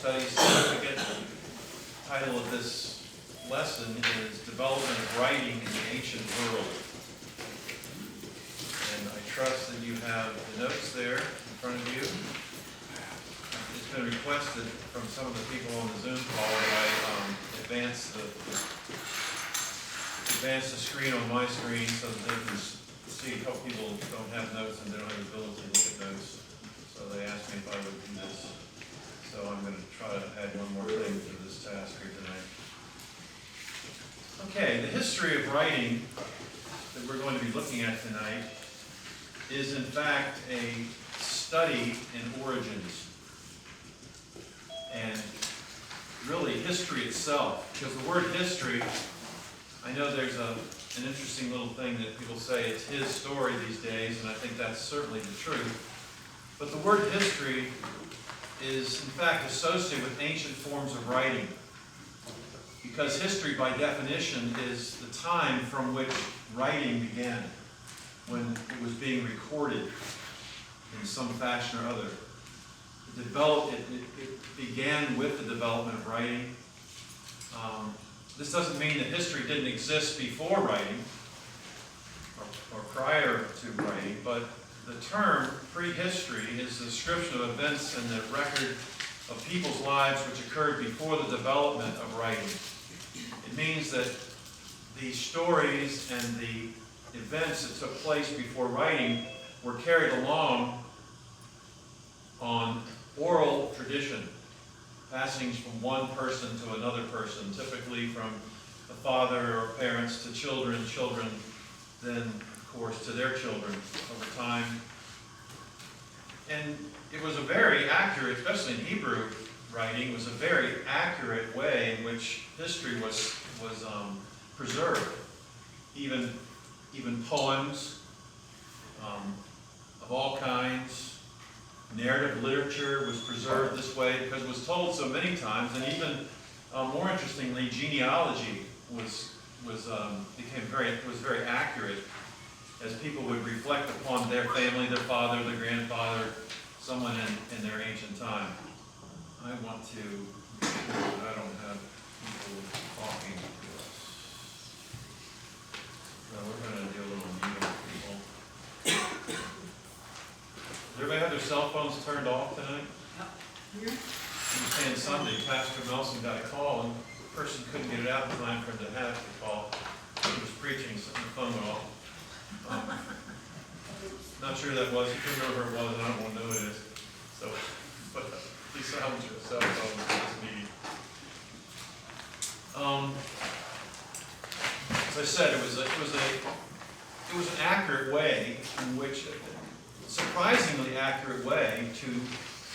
Study Certificate. The title of this lesson is Development of Writing in the Ancient World. And I trust that you have the notes there in front of you. It's been requested from some of the people on the Zoom call that I advance the screen on my screen so that they can see. How people don't have notes and they don't have the ability to look at notes. So they asked me if I would do this. So I'm going to try to add one more thing to this task here tonight. Okay, the history of writing that we're going to be looking at tonight is in fact a study in origins. And really history itself, because the word history, I know there's an interesting little thing that people say it's his story these days, and I think that's certainly the truth. But the word history is in fact associated with ancient forms of writing, because history by definition is the time from which writing began, when it was being recorded in some fashion or other. It began with the development of writing. This doesn't mean that history didn't exist before writing or prior to writing, but the term prehistory is the description of events and the record of people's lives which occurred before the development of writing. It means that the stories and the events that took place before writing were carried along on oral tradition, passing from one person to another person, typically from the father or parents to children, then of course to their children over time. And it was a very accurate, especially in Hebrew writing, was a very accurate way in which history was preserved. Even poems of all kinds. Narrative literature was preserved this way because it was told so many times, and even more interestingly, genealogy was very accurate as people would reflect upon their family, their father, their grandfather, someone in their ancient time. I want to make sure that I don't have people talking to us. So we're going to do a little mute on people. Does everybody have their cell phones turned off tonight? Yep. On Sunday, Pastor Nelson got a call, and the person couldn't get it out in time for him to have the call. He was preaching, so the phone went off. Not sure who that was. You couldn't remember who it was, and I don't want to know who it is. So, but please silence your cell phone for this meeting. As I said, it was an accurate way in which. Surprisingly accurate way to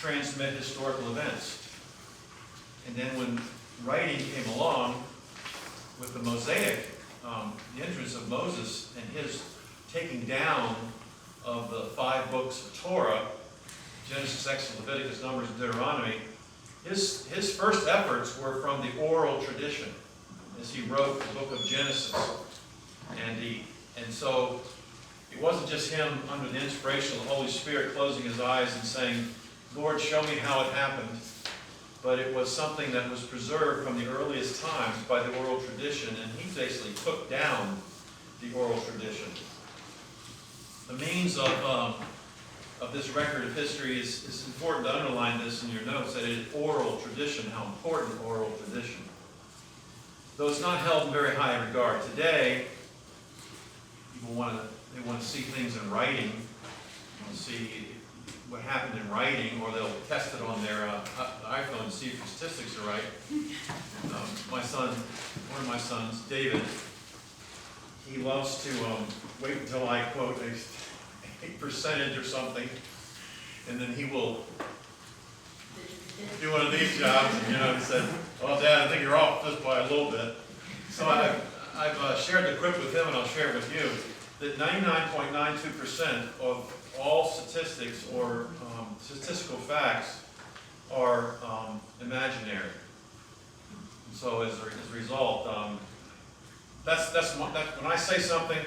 transmit historical events. And then when writing came along with the Mosaic, the entrance of Moses and his taking down of the 5 books of Torah, Genesis, Exodus, Leviticus, Numbers, and Deuteronomy, his first efforts were from the oral tradition as he wrote the book of Genesis. And so it wasn't just him under the inspiration of the Holy Spirit closing his eyes and saying, Lord, show me how it happened. But it was something that was preserved from the earliest times by the oral tradition, and he basically took down the oral tradition. The means of this record of history is important to underline this in your notes, that it is oral tradition, how important oral tradition. Though it's not held in very high regard. Today, people want to see things in writing. They want to see what happened in writing, or they'll test it on their iPhone to see if the statistics are right. One of my sons, David, he loves to wait until I quote a percentage or something, and then he will do one of these jobs, and he said, "Well, Dad, I think you're off just by a little bit." So I've shared the quip with him, and I'll share it with you, that 99.92% of all statistics or statistical facts are imaginary. So as a result, that's when I say something,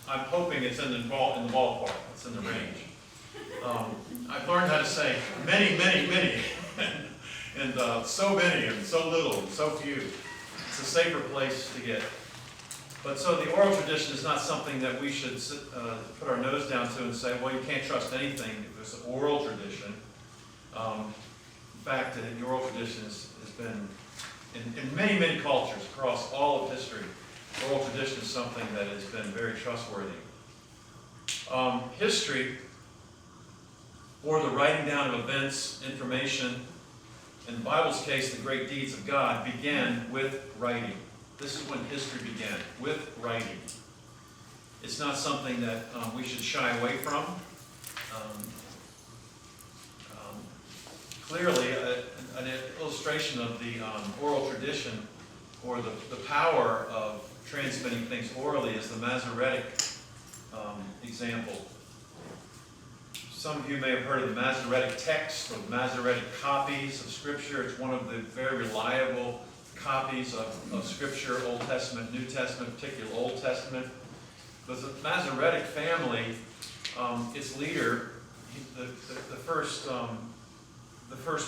I'm hoping it's in the ballpark. It's in the range. I've learned how to say many, many, many, and so many and so little and so few. It's a safer place to get. But so the oral tradition is not something that we should put our nose down to and say, well, you can't trust anything if it's an oral tradition. In fact, the oral tradition has been, in many, many cultures across all of history, oral tradition is something that has been very trustworthy. History, or the writing down of events, information, in the Bible's case, the great deeds of God, began with writing. This is when history began, with writing. It's not something that we should shy away from. Clearly, an illustration of the oral tradition, or the power of transmitting things orally, is the Masoretic example. Some of you may have heard of the Masoretic text or the Masoretic copies of Scripture. It's one of the very reliable copies of Scripture, Old Testament, New Testament, particularly Old Testament. Because the Masoretic family, its leader, the first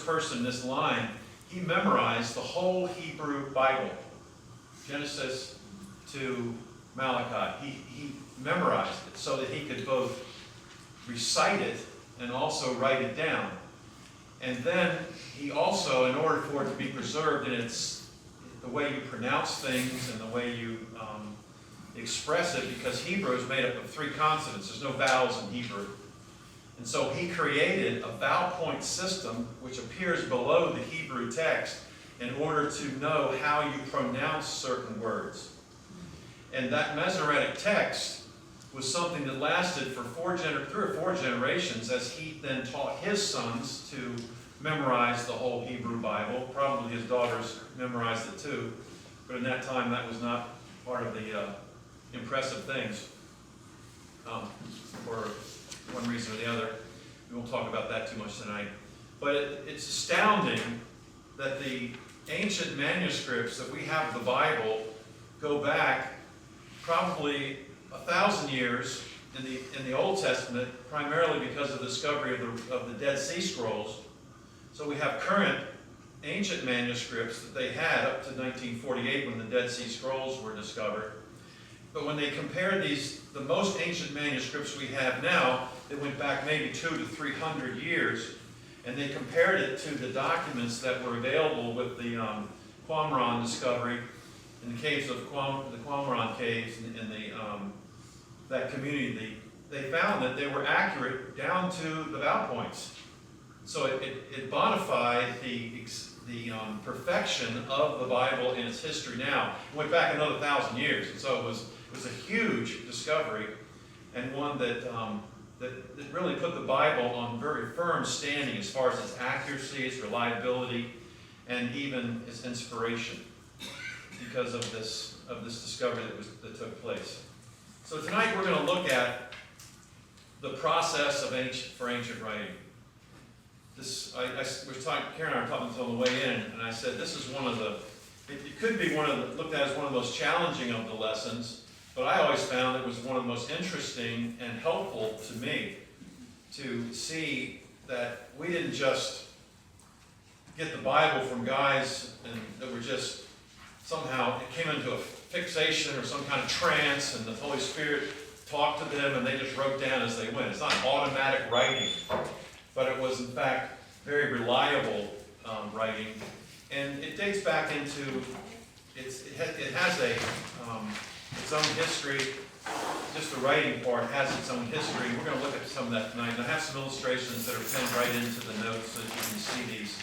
person in this line, he memorized the whole Hebrew Bible, Genesis to Malachi. He memorized it so that he could both recite it and also write it down. And then he also, in order for it to be preserved in the way you pronounce things and the way you express it, because Hebrew is made up of 3 consonants. There's no vowels in Hebrew. And so he created a vowel point system which appears below the Hebrew text in order to know how you pronounce certain words. And that Masoretic text was something that lasted for 3 or 4 generations, as he then taught his sons to memorize the whole Hebrew Bible. Probably his daughters memorized it too, but in that time that was not part of the impressive things, for one reason or the other. We won't talk about that too much tonight. But it's astounding that the ancient manuscripts that we have of the Bible go back probably 1,000 years in the Old Testament, primarily because of the discovery of the Dead Sea Scrolls. So we have current ancient manuscripts that they had up to 1948 when the Dead Sea Scrolls were discovered. But when they compared the most ancient manuscripts we have now, they went back maybe 200 to 300 years, and they compared it to the documents that were available with the Qumran discovery in the caves of the Qumran caves in that community. They found that they were accurate down to the vowel points. So it bonified the perfection of the Bible in its history now. It went back another 1,000 years, and so it was a huge discovery, and one that really put the Bible on very firm standing as far as its accuracy, its reliability, and even its inspiration, because of this discovery that took place. So tonight we're going to look at the process of ancient writing. Karen and I were talking on the way in, and I said this is it could be looked at as one of the most challenging of the lessons, but I always found it was one of the most interesting and helpful to me to see that we didn't just get the Bible from guys that were just somehow, it came into a fixation or some kind of trance, and the Holy Spirit talked to them and they just wrote down as they went. It's not automatic writing, but it was in fact very reliable writing, and it dates back into it has its own history. Just the writing part has its own history. We're going to look at some of that tonight, and I have some illustrations that are pinned right into the notes so that you can see these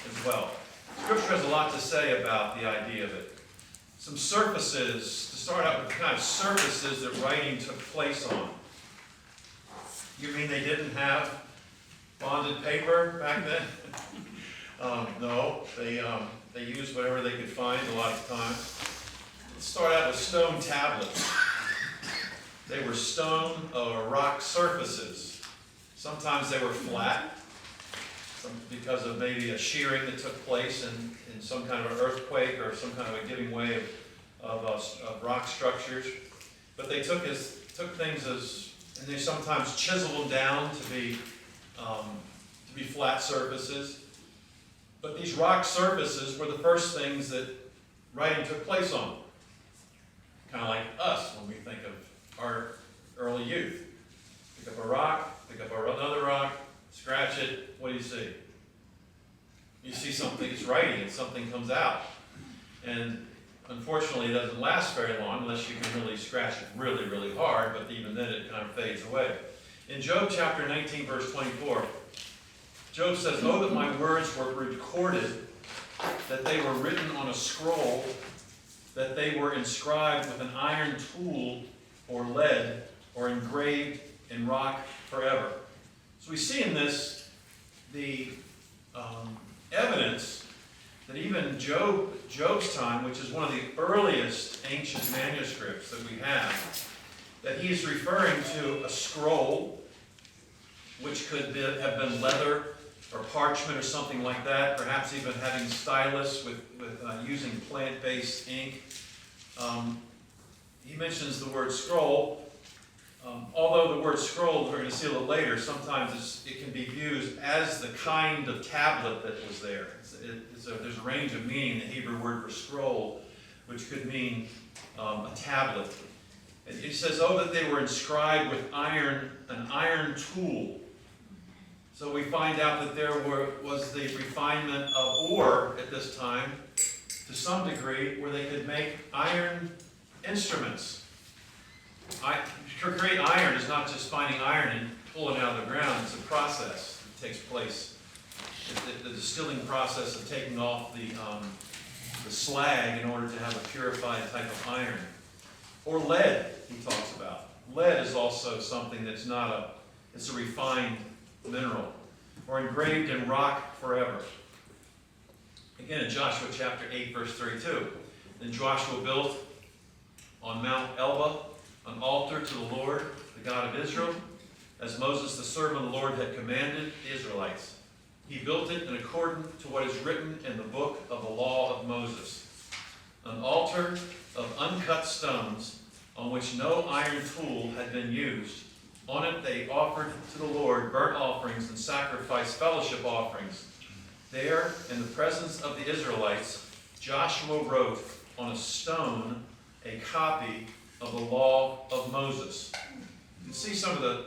as well. Scripture has a lot to say about the idea of it. Some surfaces, to start out with, the kind of surfaces that writing took place on. You mean they didn't have bonded paper back then? No, they used whatever they could find a lot of times. Let's start out with stone tablets. They were stone or rock surfaces. Sometimes they were flat, because of maybe a shearing that took place in some kind of an earthquake or some kind of a giving way of rock structures. But they took things and they sometimes chiseled them down to be flat surfaces. But these rock surfaces were the first things that writing took place on. Kind of like us when we think of our early youth. Pick up a rock, pick up another rock, scratch it, what do you see? You see something, it's writing, and something comes out. And unfortunately, it doesn't last very long unless you can really scratch it really, really hard, but even then it kind of fades away. In Job chapter 19, verse 24, Job says, "Oh, that my words were recorded, that they were written on a scroll, that they were inscribed with an iron tool or lead, or engraved in rock forever." So we see in this the evidence that even Job's time, which is one of the earliest ancient manuscripts that we have, that he is referring to a scroll, which could have been leather or parchment or something like that, perhaps even having stylus with using plant-based ink. He mentions the word scroll. Although the word scroll, we're going to see a little later, sometimes it can be used as the kind of tablet that was there. There's a range of meaning in the Hebrew word for scroll, which could mean a tablet. It says, "Oh, that they were inscribed with an iron tool." So we find out that there was the refinement of ore at this time, to some degree, where they could make iron instruments. To create iron is not just finding iron and pulling it out of the ground. It's a process that takes place. The distilling process of taking off the slag in order to have a purified type of iron. Or lead, he talks about. Lead is also something that's it's a refined mineral. Or engraved in rock forever. Again, in Joshua chapter 8, verse 32. "Then Joshua built on Mount Elba an altar to the Lord, the God of Israel, as Moses the servant of the Lord had commanded the Israelites. He built it in accordance to what is written in the book of the law of Moses. An altar of uncut stones on which no iron tool had been used. On it they offered to the Lord burnt offerings and sacrificed fellowship offerings. There, in the presence of the Israelites, Joshua wrote on a stone a copy of the law of Moses." You can see some of the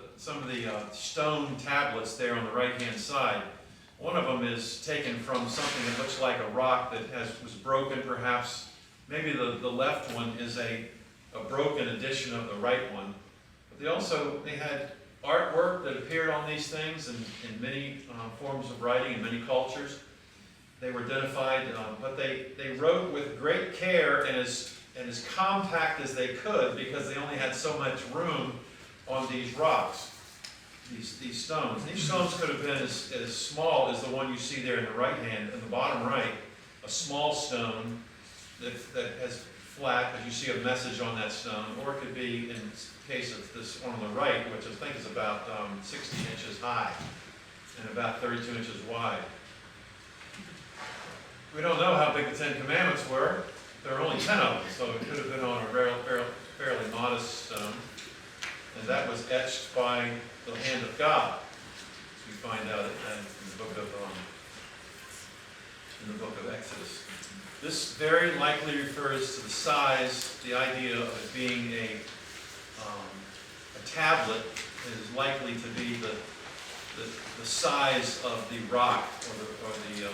stone tablets there on the right-hand side. One of them is taken from something that looks like a rock that was broken, perhaps. Maybe the left one is a broken edition of the right one. But they had artwork that appeared on these things in many forms of writing in many cultures. They were identified, but they wrote with great care and as compact as they could, because they only had so much room on these rocks, these stones. These stones could have been as small as the one you see there in the right hand, in the bottom right, a small stone that has flat, but you see a message on that stone, or it could be, in the case of this one on the right, which I think is about 60 inches high and about 32 inches wide. We don't know how big the Ten Commandments were. There are only 10 of them, so it could have been on a fairly modest stone. And that was etched by the hand of God, as we find out in the book of Exodus. This very likely refers to the size, the idea of it being a tablet is likely to be the size of the rock or the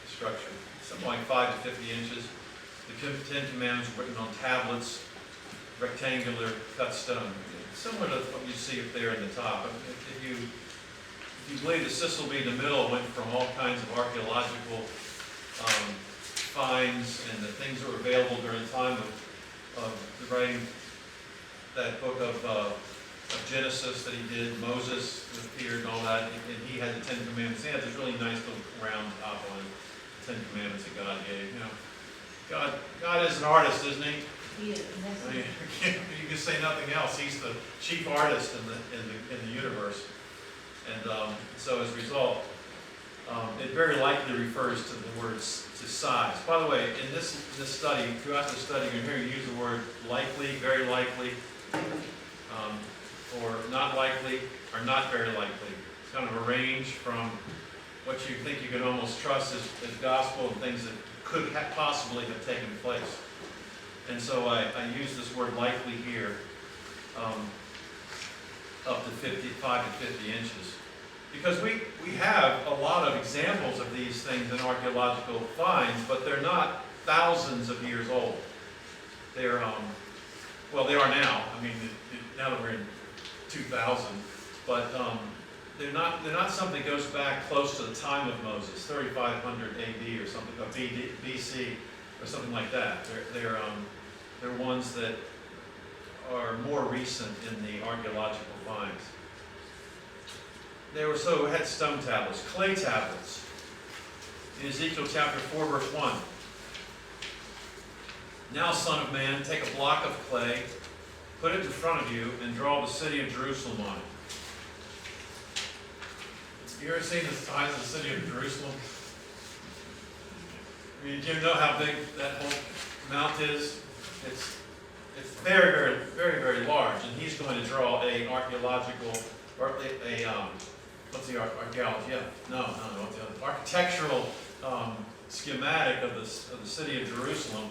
structure. Something like 5 to 50 inches. The Ten Commandments were written on tablets, rectangular cut stone. Similar to what you see up there in the top. If you believe that Cecil B. DeMille went from all kinds of archaeological finds and the things that were available during the time of writing that book of Genesis that he did, Moses appeared and all that, and he had the Ten Commandments. He had this really nice little round top on it, the Ten Commandments that God gave. God is an artist, isn't he? He is. I mean, you can say nothing else. He's the chief artist in the universe, and so as a result, it very likely refers to the words to size. By the way, in this study, throughout the study, you're hearing use the word likely, very likely, or not likely, or not very likely. It's kind of a range from what you think you can almost trust as gospel and things that could possibly have taken place. And so I use this word likely here, up to 5 to 50 inches. Because we have a lot of examples of these things in archaeological finds, but they're not thousands of years old. They're, well, they are now. I mean, now that we're in 2000, but they're not something that goes back close to the time of Moses, 3500 AD or something, or BC or something like that. They're ones that are more recent in the archaeological finds. We had stone tablets, clay tablets. In Ezekiel chapter 4, verse 1. Now, son of man, take a block of clay, put it in front of you, and draw the city of Jerusalem on it. You ever seen the size of the city of Jerusalem? I mean, do you know how big that whole mount is? It's very, very, very, very large, and he's going to draw an archaeological, or what's the archaeology? Yeah, no, what's the other? Architectural schematic of the city of Jerusalem,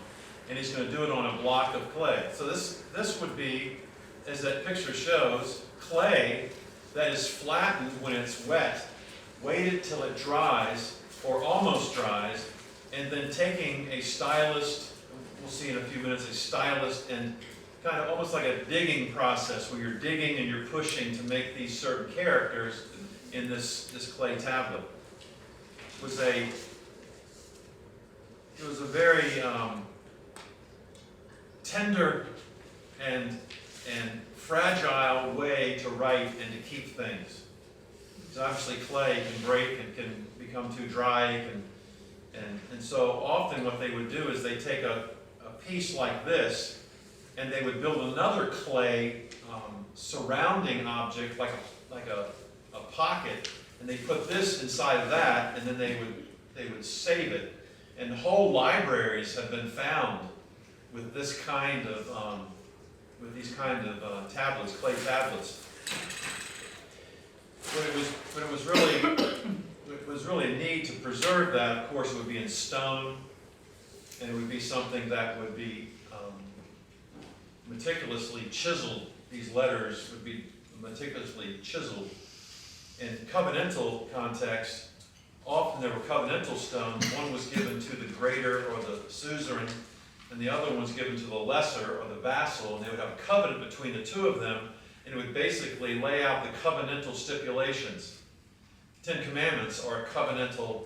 and he's going to do it on a block of clay. So this would be, as that picture shows, clay that is flattened when it's wet, waited till it dries, or almost dries, and then taking a stylist, we'll see in a few minutes, a stylist, and kind of almost like a digging process where you're digging and you're pushing to make these certain characters in this clay tablet. It was a very tender and fragile way to write and to keep things. Because obviously clay can break and can become too dry, and so often what they would do is they take a piece like this and they would build another clay surrounding object like a pocket, and they put this inside of that, and then they would save it. And whole libraries have been found with this kind of tablets, clay tablets. But it was really a need to preserve that. Of course, it would be in stone, and it would be something that would be meticulously chiseled. These letters would be meticulously chiseled. In covenantal context, often there were covenantal stones. One was given to the greater or the suzerain, and the other one was given to the lesser or the vassal, and they would have a covenant between the two of them, and it would basically lay out the covenantal stipulations. 10 Commandments are covenantal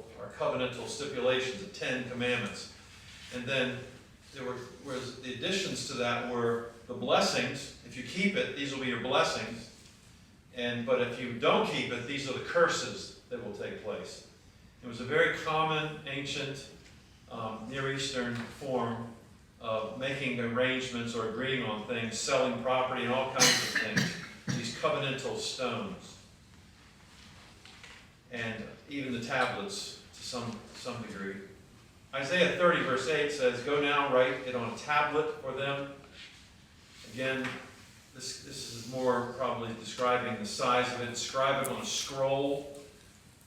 stipulations, the 10 Commandments. And then the additions to that were the blessings. If you keep it, these will be your blessings. But if you don't keep it, these are the curses that will take place. It was a very common, ancient, Near Eastern form of making arrangements or agreeing on things, selling property and all kinds of things. These covenantal stones. And even the tablets to some degree. Isaiah 30 verse 8 says, "Go now, write it on a tablet for them." Again, this is more probably describing the size of it. "Inscribe it on a scroll.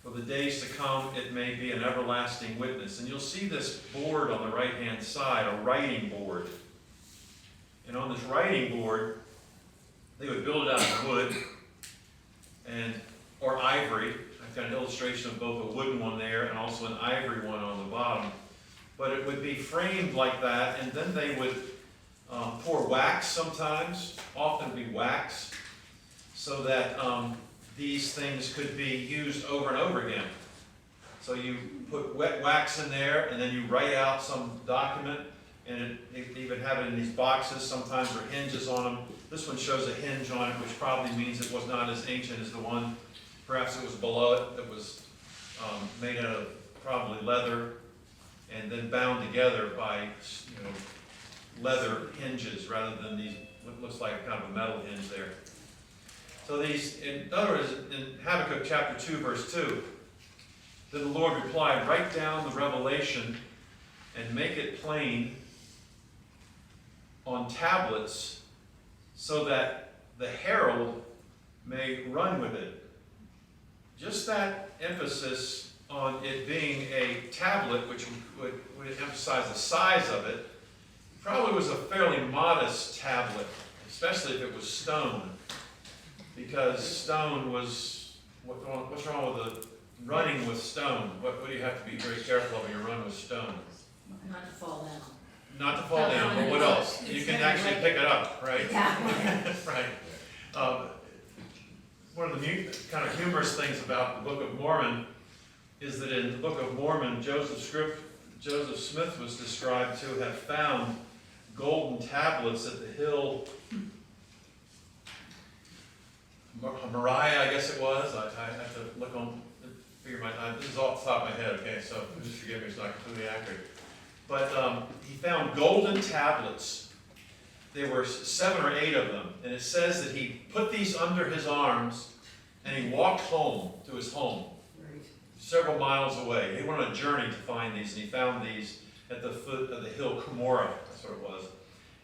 For the days to come, it may be an everlasting witness." And you'll see this board on the right-hand side, a writing board. And on this writing board, they would build it out of wood or ivory. I've got an illustration of both a wooden one there and also an ivory one on the bottom. But it would be framed like that, and then they would pour wax sometimes, often be wax, so that these things could be used over and over again. So you put wet wax in there, and then you write out some document, and they even have it in these boxes. Sometimes there are hinges on them. This one shows a hinge on it, which probably means it was not as ancient as the one. Perhaps it was below it that was made out of probably leather, and then bound together by leather hinges rather than these what looks like kind of a metal hinge there. So in other words, in Habakkuk chapter 2, verse 2, then the Lord replied, "Write down the revelation and make it plain on tablets so that the herald may run with it." Just that emphasis on it being a tablet which would emphasize the size of it. Probably was a fairly modest tablet, especially if it was stone, because stone was, what's wrong with the running with stone? What do you have to be very careful of when you run with stone? Not to fall down. Not to fall down, but what else? You can actually pick it up, right? Yeah. Right. One of the kind of humorous things about the Book of Mormon is that in the Book of Mormon, Joseph Smith was described to have found golden tablets at the hill Moriah, I guess it was. I have to look on, figure my time. This is off the top of my head, okay, so just forgive me, it's not completely accurate. But he found golden tablets. There were 7 or 8 of them, and it says that he put these under his arms and he walked home to his home, several miles away. He went on a journey to find these, and he found these at the foot of the hill Cumorah, that's what it was.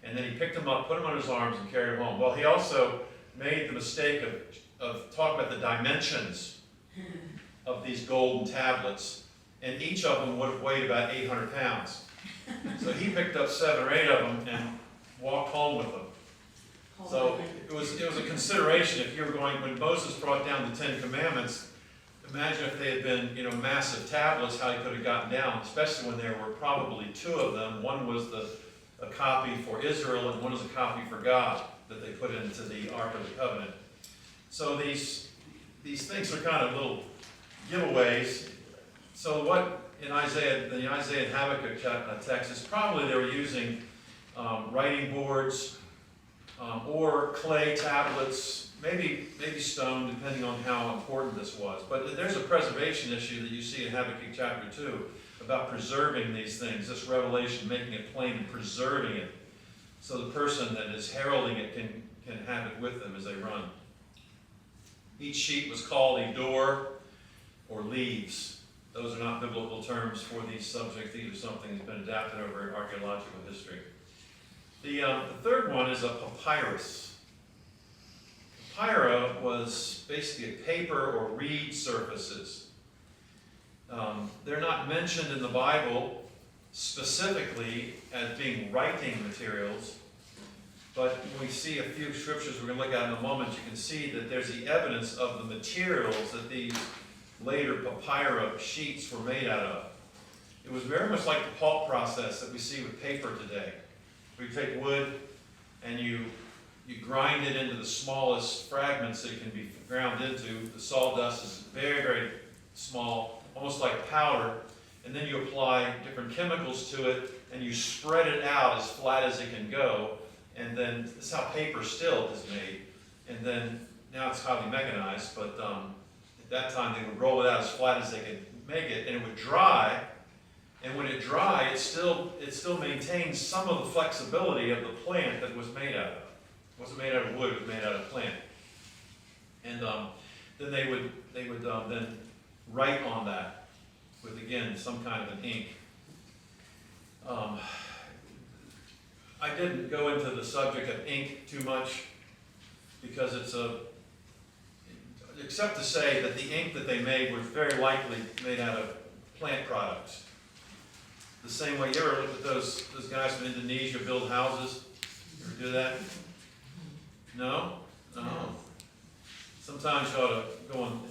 And then he picked them up, put them on his arms, and carried them home. Well, he also made the mistake of talking about the dimensions of these golden tablets, and each of them would have weighed about 800 pounds. So he picked up 7 or 8 of them and walked home with them. So it was a consideration if you were going, when Moses brought down the 10 Commandments, imagine if they had been, massive tablets, how he could have gotten down, especially when there were probably 2 of them. One was a copy for Israel, and one was a copy for God that they put into the Ark of the Covenant. So these things are kind of little giveaways. So what in the Isaiah and Habakkuk text is probably they were using writing boards or clay tablets, maybe stone, depending on how important this was. But there's a preservation issue that you see in Habakkuk chapter 2 about preserving these things, this revelation, making it plain and preserving it, so the person that is heralding it can have it with them as they run. Each sheet was called a door or leaves. Those are not biblical terms for these subjects. These are something that's been adapted over archaeological history. The third one is a papyrus. Papyra was basically paper or reed surfaces. They're not mentioned in the Bible specifically as being writing materials, but when we see a few scriptures we're going to look at in a moment, you can see that there's the evidence of the materials that these later papyrus sheets were made out of. It was very much like the pulp process that we see with paper today. We take wood and you grind it into the smallest fragments that it can be ground into. The sawdust is very, very small, almost like powder, and then you apply different chemicals to it and you spread it out as flat as it can go, and then this is how paper still is made. And then now it's highly mechanized, but at that time they would roll it out as flat as they could make it, and it would dry. And when it dried, it still maintains some of the flexibility of the plant that it was made out of. It wasn't made out of wood; it was made out of plant. And then they would then write on that with, again, some kind of an ink. I didn't go into the subject of ink too much because except to say that the ink that they made was very likely made out of plant products. The same way, you ever look at those guys from Indonesia build houses? You ever do that? No? No. Sometimes you ought to go on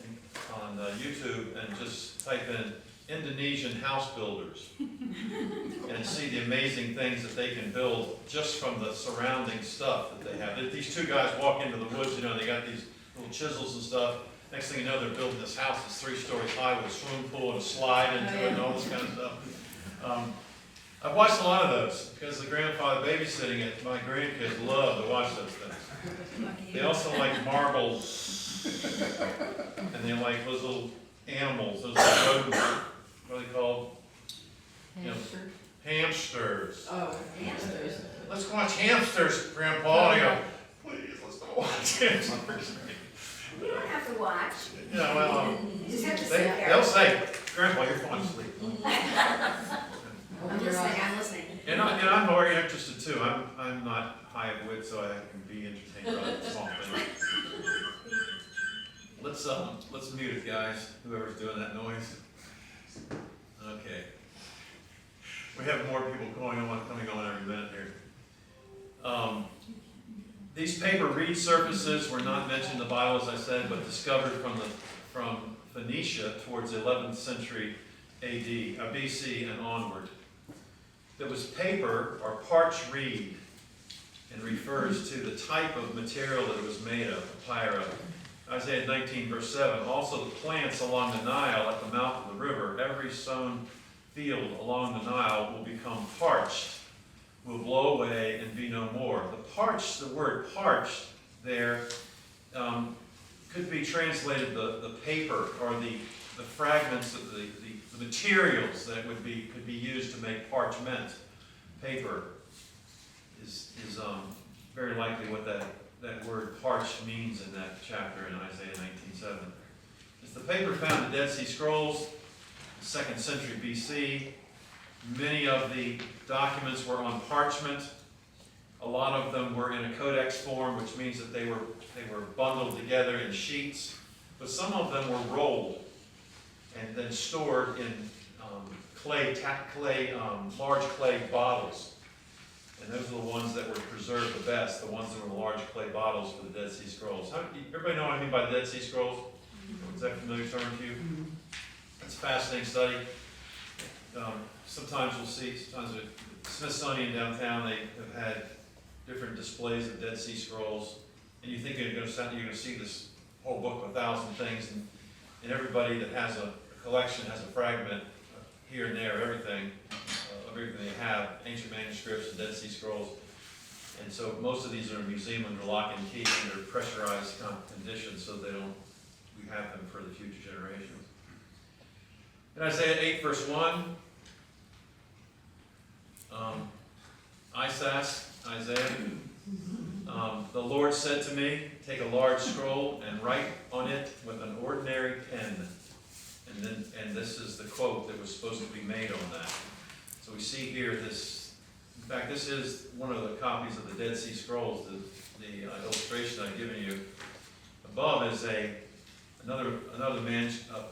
YouTube and just type in Indonesian house builders and see the amazing things that they can build just from the surrounding stuff that they have. These 2 guys walk into the woods, they got these little chisels and stuff. Next thing you know, they're building this house that's 3 stories high with a swimming pool and a slide into it and all this kind of stuff. I've watched a lot of those because the grandfather babysitting it, my grandkids love to watch those things. They also like marbles, and they like those little animals, those little rodents. What are they called? Hamsters. Oh, hamsters. Let's watch hamsters, Grandpa. And I go, please, let's go watch hamsters. You don't have to watch. Yeah, well, You just have to sit there. they'll say, Grandpa, you're falling asleep. I'm listening. And I'm very interested too. I'm not high of wit, so I can be entertained by a small thing. Let's mute it, guys. Whoever's doing that noise. Okay. We have more people coming on every minute here. These paper reed surfaces were not mentioned in the Bible, as I said, but discovered from Phoenicia towards the 11th century AD, BC and onward. It was paper or parched reed, and refers to the type of material that it was made of, papyrus. Isaiah 19, verse 7. Also the plants along the Nile at the mouth of the river, every sown field along the Nile will become parched, will blow away and be no more. The word parched there could be translated the paper or the fragments of the materials that could be used to make parchment. Paper is very likely what that word parched means in that chapter in Isaiah 19:7. It's the paper found in the Dead Sea Scrolls, 2nd century BC. Many of the documents were on parchment. A lot of them were in a codex form, which means that they were bundled together in sheets. But some of them were rolled and then stored in large clay bottles. And those are the ones that were preserved the best, the ones that were large clay bottles for the Dead Sea Scrolls. Everybody know what I mean by the Dead Sea Scrolls? Is that a familiar term to you? It's a fascinating study. Sometimes at Smithsonian downtown, they have had different displays of Dead Sea Scrolls. And you think you're going to see this whole book of 1,000 things, and everybody that has a collection has a fragment here and there, everything they have, ancient manuscripts and Dead Sea Scrolls. And so most of these are in a museum under lock and key under pressurized conditions, so we have them for the future generations. In Isaiah 8, verse 1, Isaiah, the Lord said to me, take a large scroll and write on it with an ordinary pen. And this is the quote that was supposed to be made on that. So we see here this, in fact, this is one of the copies of the Dead Sea Scrolls, the illustration I've given you. Above is another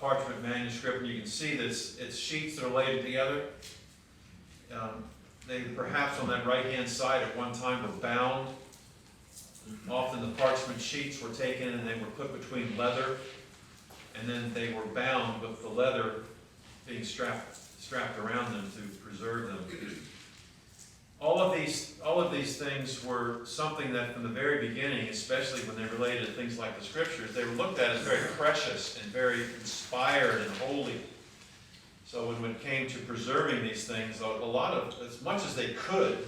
parchment manuscript, and you can see that it's sheets that are laid together. They perhaps on that right-hand side at one time were bound. Often the parchment sheets were taken and they were put between leather, and then they were bound with the leather being strapped around them to preserve them. All of these things were something that from the very beginning, especially when they related to things like the scriptures, they were looked at as very precious and very inspired and holy. So when it came to preserving these things, as much as they could,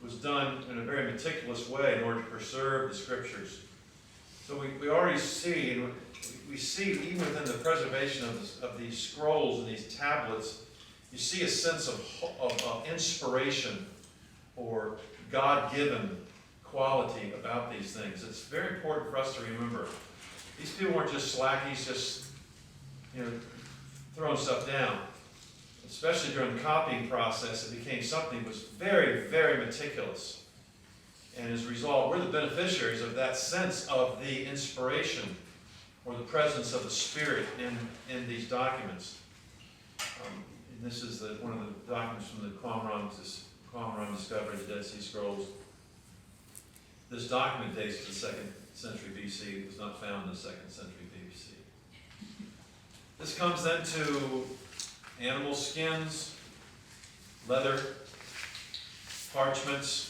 was done in a very meticulous way in order to preserve the scriptures. So we already see, and we see even within the preservation of these scrolls and these tablets, you see a sense of inspiration or God-given quality about these things. It's very important for us to remember. These people weren't just slackies, just throwing stuff down. Especially during the copying process, it became something that was very, very meticulous. And as a result, we're the beneficiaries of that sense of the inspiration or the presence of the Spirit in these documents. And this is one of the documents from the Qumran discovery of the Dead Sea Scrolls. This document dates to the 2nd century BC. It was not found in the 2nd century BC. This comes then to animal skins, leather, parchments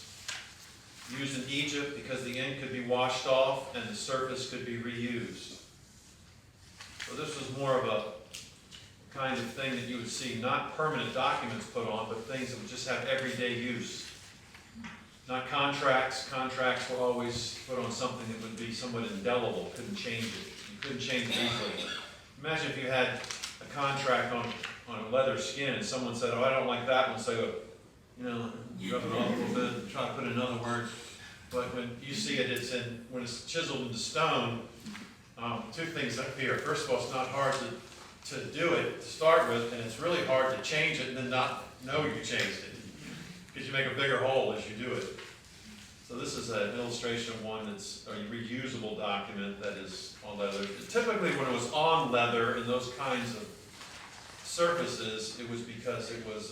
used in Egypt because the ink could be washed off and the surface could be reused. So this was more of a kind of thing that you would see, not permanent documents put on, but things that would just have everyday use. Not contracts. Contracts were always put on something that would be somewhat indelible, couldn't change it. You couldn't change it easily. Imagine if you had a contract on a leather skin and someone said, oh, I don't like that one, so rub it off a little bit and try to put another word. But when you see it, when it's chiseled into stone, two things up here. First of all, it's not hard to do it to start with, and it's really hard to change it and then not know you changed it, because you make a bigger hole as you do it. So this is an illustration of one that's a reusable document that is on leather. Typically when it was on leather in those kinds of surfaces, it was because it was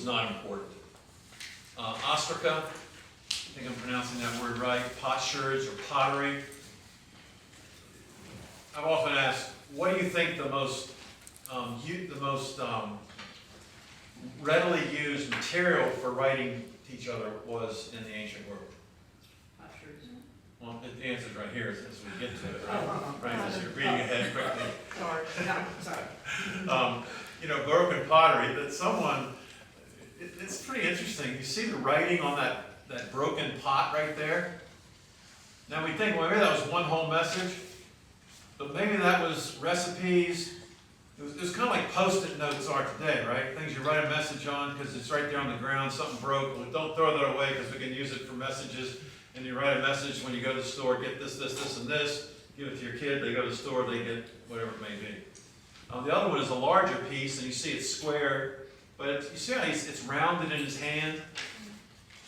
not important. Ostraca, I think I'm pronouncing that word right, potsherds or pottery. I've often asked, what do you think the most readily used material for writing to each other was in the ancient world? Well, the answer's right here as we get to it, right? Right, as you're reading ahead quickly. Sorry. Broken pottery, that someone, it's pretty interesting. You see the writing on that broken pot right there? Now we think, well, maybe that was one whole message, but maybe that was recipes. It was kind of like Post-it notes are today, right? Things you write a message on because it's right there on the ground, something broke. Well, don't throw that away because we can use it for messages. And you write a message when you go to the store, get this, this, this, and this. Give it to your kid, they go to the store, they get whatever it may be. The other one is a larger piece, and you see it's square, but you see how it's rounded in his hand?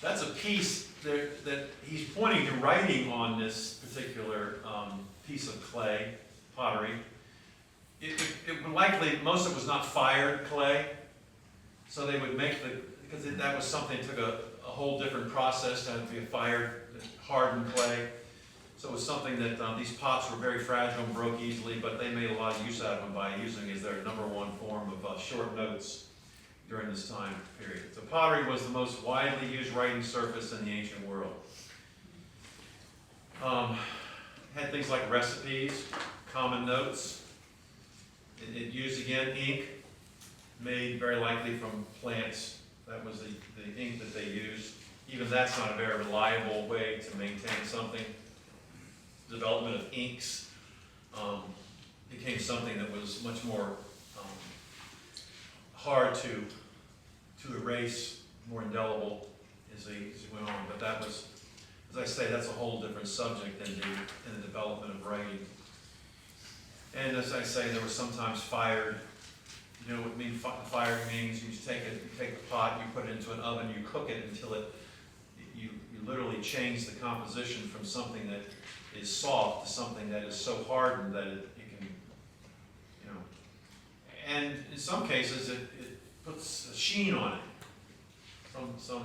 That's a piece that he's pointing to writing on this particular piece of clay, pottery. It would likely, most of it was not fired clay, so they would make because that was something that took a whole different process to have to be a fired, hardened clay. So it was something that these pots were very fragile and broke easily, but they made a lot of use out of them by using it as their number one form of short notes during this time period. So pottery was the most widely used writing surface in the ancient world. Had things like recipes, common notes. It used, again, ink, made very likely from plants. That was the ink that they used. Even that's not a very reliable way to maintain something. Development of inks became something that was much more hard to erase, more indelible as they went on. But that was, as I say, that's a whole different subject in the development of writing. And as I say, there was sometimes fired. You know what firing means? You take the pot, you put it into an oven, you cook it until you literally change the composition from something that is soft to something that is so hardened that it can, and in some cases it puts a sheen on it. Some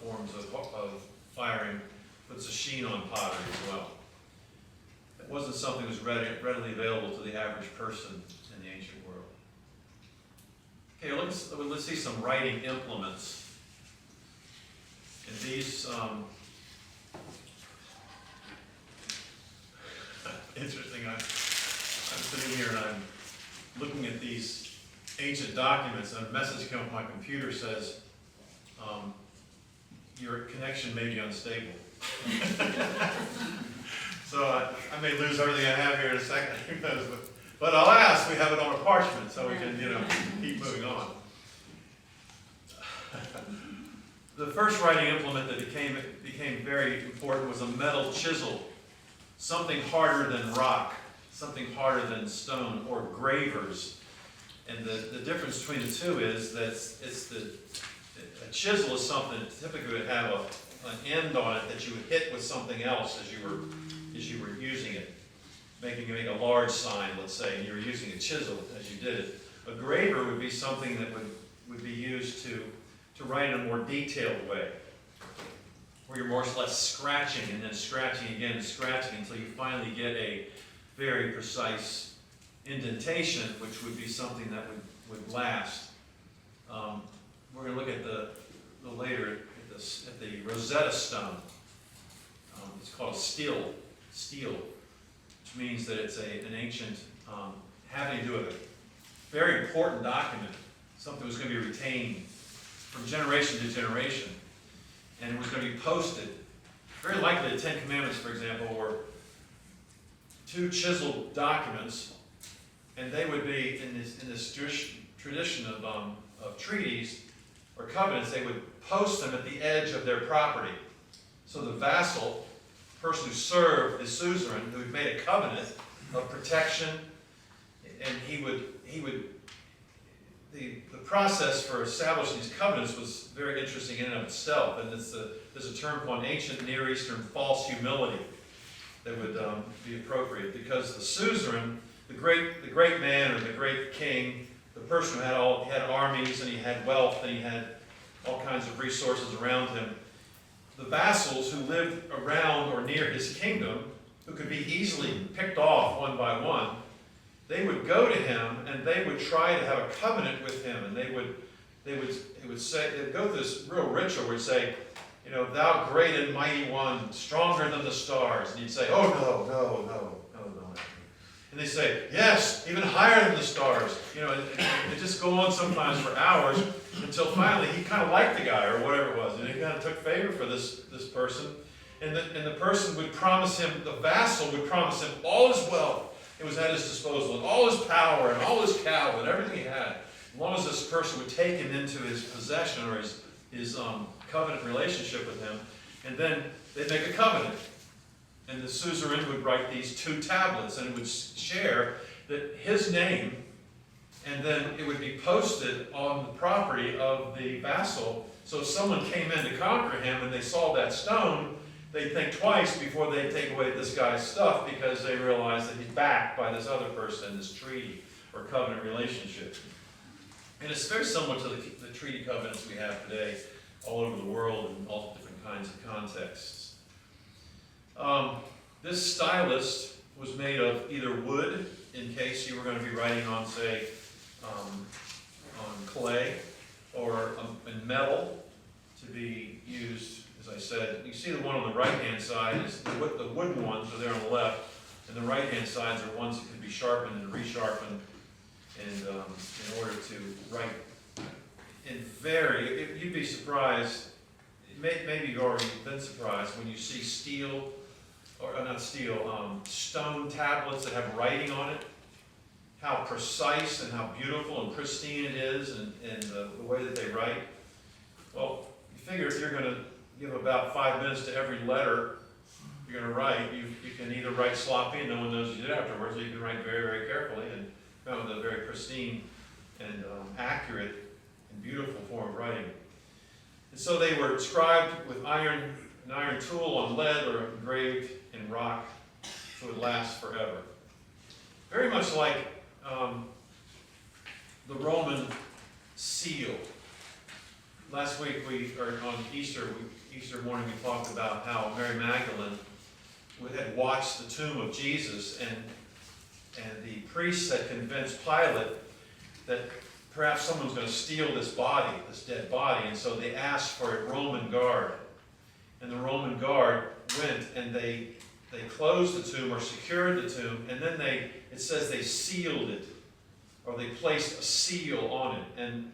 forms of firing puts a sheen on pottery as well. It wasn't something that was readily available to the average person in the ancient world. Okay, let's see some writing implements. And these, interesting, I'm sitting here and I'm looking at these ancient documents, and a message came up on my computer says, your connection may be unstable. So I may lose everything I have here in a second, who knows, but alas, we have it on a parchment, so we can, keep moving on. The first writing implement that became very important was a metal chisel, something harder than rock, something harder than stone, or gravers. And the difference between the two is that a chisel is something that typically would have an end on it that you would hit with something else as you were using it, making a large sign, let's say, and you were using a chisel as you did it. A graver would be something that would be used to write in a more detailed way, where you're more or less scratching and then scratching again and scratching until you finally get a very precise indentation, which would be something that would last. We're going to look at the later at the Rosetta Stone. It's called a stele, which means that it's an ancient, having to do with a very important document, something that was going to be retained from generation to generation, and it was going to be posted. Very likely the Ten Commandments, for example, were two chiseled documents, and they would be in this tradition of treaties or covenants. They would post them at the edge of their property. So the vassal, person who served the suzerain, who had made a covenant of protection, and the process for establishing these covenants was very interesting in and of itself, and there's a term called ancient Near Eastern false humility that would be appropriate, because the suzerain the great man or the great king, the person who he had armies and he had wealth and he had all kinds of resources around him. The vassals who lived around or near his kingdom, who could be easily picked off one by one, they would go to him and they would try to have a covenant with him, and they'd go through this real ritual where he'd say, you know, thou great and mighty one, stronger than the stars. And he'd say, oh no. And they say, yes, even higher than the stars. You know, it just go on sometimes for hours until finally he kind of liked the guy or whatever it was. And he kind of took favor for this person. And the person would promise him, the vassal would promise him all his wealth. It was at his disposal, and all his power, and all his cattle, and everything he had. As long as this person would take him into his possession or his covenant relationship with him, and then they'd make a covenant. And the suzerain would write these 2 tablets, and it would share that his name, and then it would be posted on the property of the vassal. So if someone came in to conquer him and they saw that stone, they'd think twice before they take away this guy's stuff, because they realize that he's backed by this other person, this treaty or covenant relationship. And it's very similar to the treaty covenants we have today all over the world in all different kinds of contexts. This stylus was made of either wood, in case you were going to be writing on, say, on clay, or in metal to be used, as I said. You see the one on the right-hand side is the wooden ones are there on the left, and the right-hand sides are ones that can be sharpened and resharpened, and in order to write. And you'd be surprised. Maybe you've already been surprised when you see steel, or not steel, stone tablets that have writing on it. How precise and how beautiful and pristine it is, and the way that they write. Well, you figure if you're going to give about 5 minutes to every letter you're going to write, you can either write sloppy and no one knows you did afterwards, or you can write very, very carefully and come with a very pristine and accurate and beautiful form of writing. And so they were inscribed with an iron tool on lead, or engraved in rock, so it would last forever. Very much like the Roman seal. Last week, on Easter morning, we talked about how Mary Magdalene had watched the tomb of Jesus, and the priests had convinced Pilate that perhaps someone was going to steal this body, this dead body, and so they asked for a Roman guard. And the Roman guard went and they closed the tomb or secured the tomb, and then it says they sealed it, or they placed a seal on it. And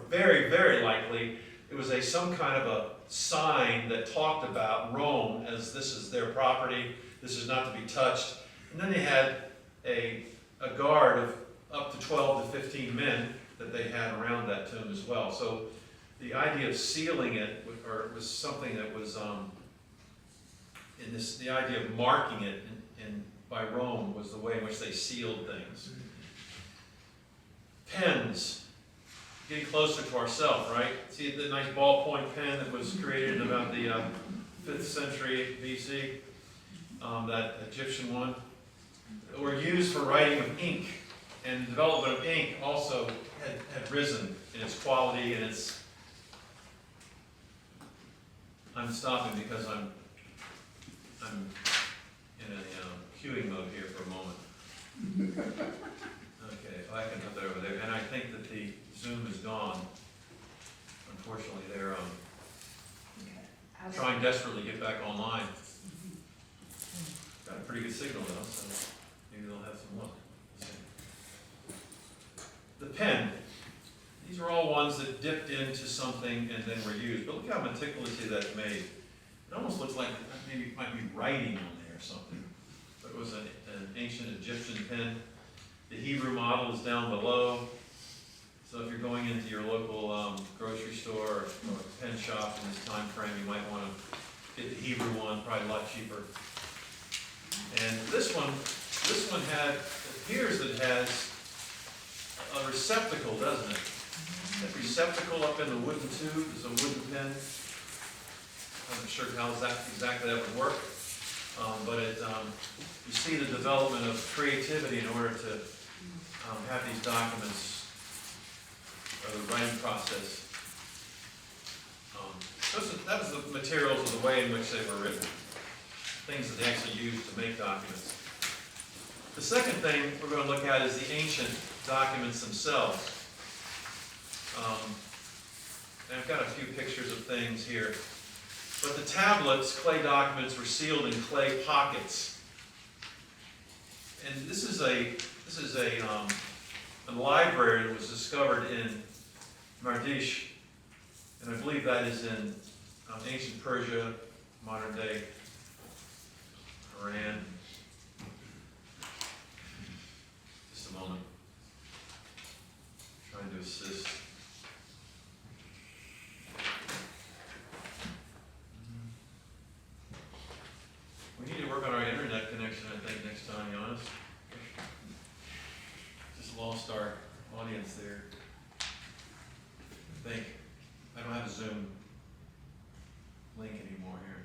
very, very likely, it was some kind of a sign that talked about Rome as this is their property, this is not to be touched. And then they had a guard of up to 12 to 15 men that they had around that tomb as well. So the idea of sealing it was something that was the idea of marking it by Rome was the way in which they sealed things. Pens, getting closer to ourselves, right? See the nice ballpoint pen that was created in about the 5th century BC, that Egyptian one, were used for writing with ink, and the development of ink also had risen in its quality and its. I'm stopping because I'm in a queuing mode here for a moment. Okay, I can put that over there. And I think that the Zoom is gone. Unfortunately, they're trying desperately to get back online. Got a pretty good signal though, so maybe they'll have some luck. Let's see. The pen. These are all ones that dipped into something and then were used. But look how meticulously that's made. It almost looks like maybe it might be writing on there or something. But it was an ancient Egyptian pen. The Hebrew model is down below. So if you're going into your local grocery store or pen shop in this time frame, you might want to get the Hebrew one, probably a lot cheaper. And this one it appears that it has a receptacle, doesn't it? That receptacle up in the wooden tube is a wooden pen. I'm not sure how exactly that would work. But you see the development of creativity in order to have these documents, or the writing process. That was the materials of the way in which they were written, things that they actually used to make documents. The second thing we're going to look at is the ancient documents themselves. And I've got a few pictures of things here. But the tablets, clay documents, were sealed in clay pockets. And this is a library that was discovered in Mardish, and I believe that is in ancient Persia, modern day Iran. Just a moment. Trying to assist. We need to work on our internet connection, I think, next time, Giannis. Just lost our audience there. I think. I don't have a Zoom link anymore here.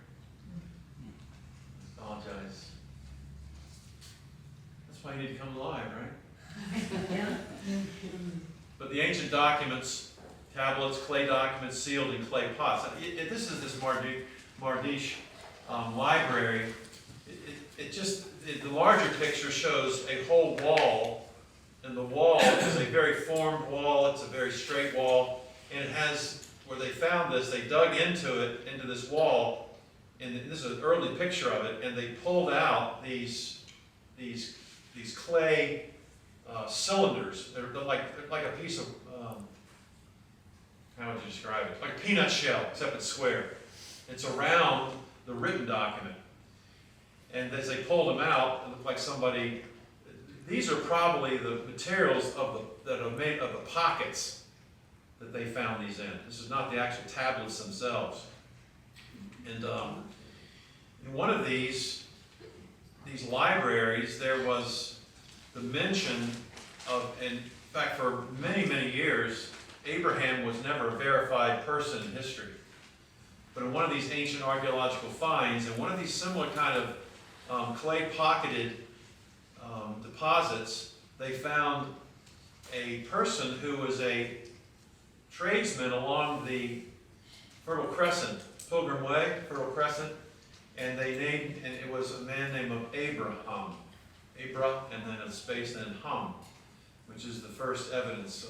Apologize. That's why you need to come live, right? Yeah. But the ancient documents, tablets, clay documents sealed in clay pots. This is this Mardish library. The larger picture shows a whole wall, and the wall is a very formed wall. It's a very straight wall, and it has, where they found this, they dug into this wall, and this is an early picture of it, and they pulled out these clay cylinders. They're like a piece of, how would you describe it? Like a peanut shell, except it's square. It's around the written document. And as they pulled them out, it looked like somebody, these are probably the materials that are made of the pockets that they found these in. This is not the actual tablets themselves. And in one of these libraries, there was the mention of, in fact, for many, many years, Abraham was never a verified person in history. But in one of these ancient archaeological finds, in one of these similar kind of clay-pocketed deposits, they found a person who was a tradesman along the Fertile Crescent, Pilgrim Way, Fertile Crescent, and it was a man named Abraham, Abra, and then a space, and then Ham, which is the first evidence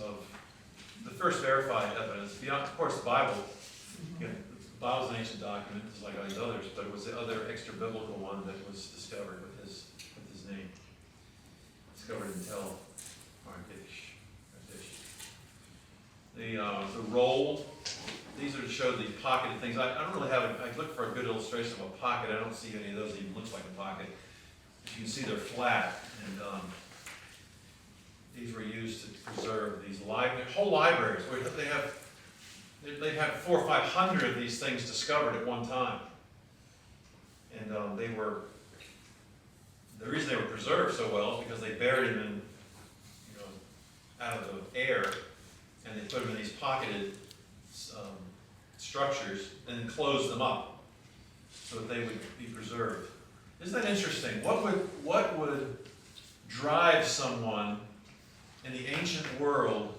the first verified evidence. Beyond, of course, the Bible. The Bible is an ancient document, just like all these others, but it was the other extra biblical one that was discovered with his name. Discovered in Tel Mardish. The roll, these are to show the pocketed things. I don't really have I looked for a good illustration of a pocket. I don't see any of those that even looks like a pocket. As you can see, they're flat, and these were used to preserve these whole libraries. Where they had 400 or 500 of these things discovered at one time, and the reason they were preserved so well is because they buried them in, out of the air, and they put them in these pocketed structures and then closed them up so that they would be preserved. Isn't that interesting? What would drive someone in the ancient world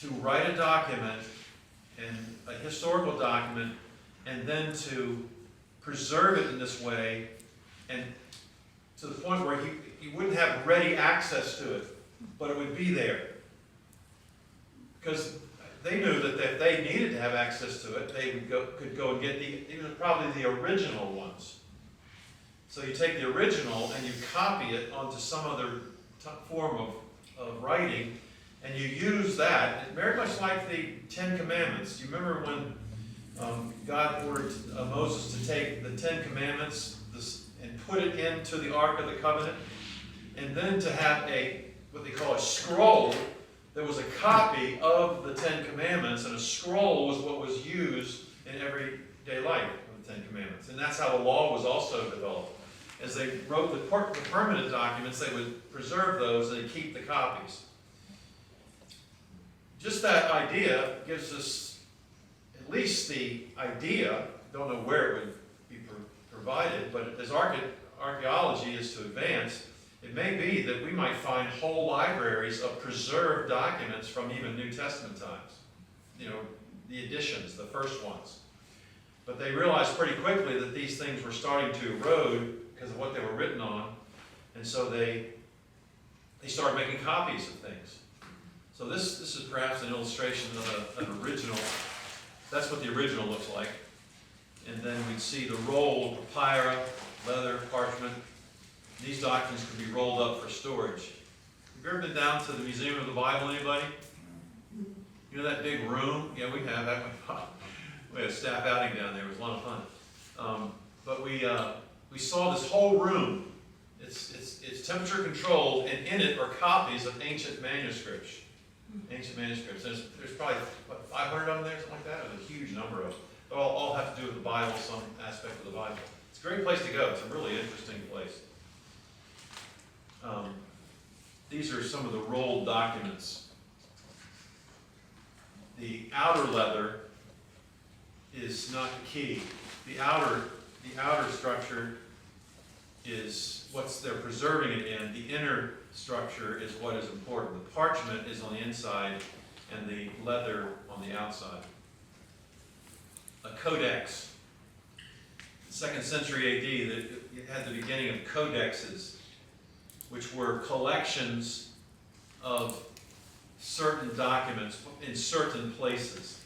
to write a document, and a historical document, and then to preserve it in this way, and to the point where you wouldn't have ready access to it, but it would be there? Because they knew that if they needed to have access to it, they could go and get even probably the original ones. So you take the original and you copy it onto some other form of writing, and you use that, very much like the Ten Commandments. You remember when God ordered Moses to take the Ten Commandments and put it into the Ark of the Covenant, and then to have what they call a scroll that was a copy of the Ten Commandments, and a scroll was what was used in everyday life of the Ten Commandments. And that's how the law was also developed. As they wrote the permanent documents, they would preserve those and keep the copies. Just that idea gives us at least the idea, don't know where it would be provided, but as archaeology is to advance, it may be that we might find whole libraries of preserved documents from even New Testament times. You know, the editions, the first ones. But they realized pretty quickly that these things were starting to erode because of what they were written on, and so they started making copies of things. So this is perhaps an illustration of an original. That's what the original looks like. And then we'd see the rolled papyri, leather, parchment. These documents could be rolled up for storage. Have you ever been down to the Museum of the Bible, anybody? You know that big room? Yeah, we have that. We had a staff outing down there. It was a lot of fun. But we saw this whole room. It's temperature controlled, and in it are copies of ancient manuscripts. Ancient manuscripts. There's probably, what, 500 of them there, something like that? There's a huge number of them. They all have to do with the Bible, some aspect of the Bible. It's a great place to go. It's a really interesting place. These are some of the rolled documents. The outer leather is not the key. The outer structure is what they're preserving it in. The inner structure is what is important. The parchment is on the inside and the leather on the outside. A codex. 2nd century AD, it had the beginning of codexes, which were collections of certain documents in certain places.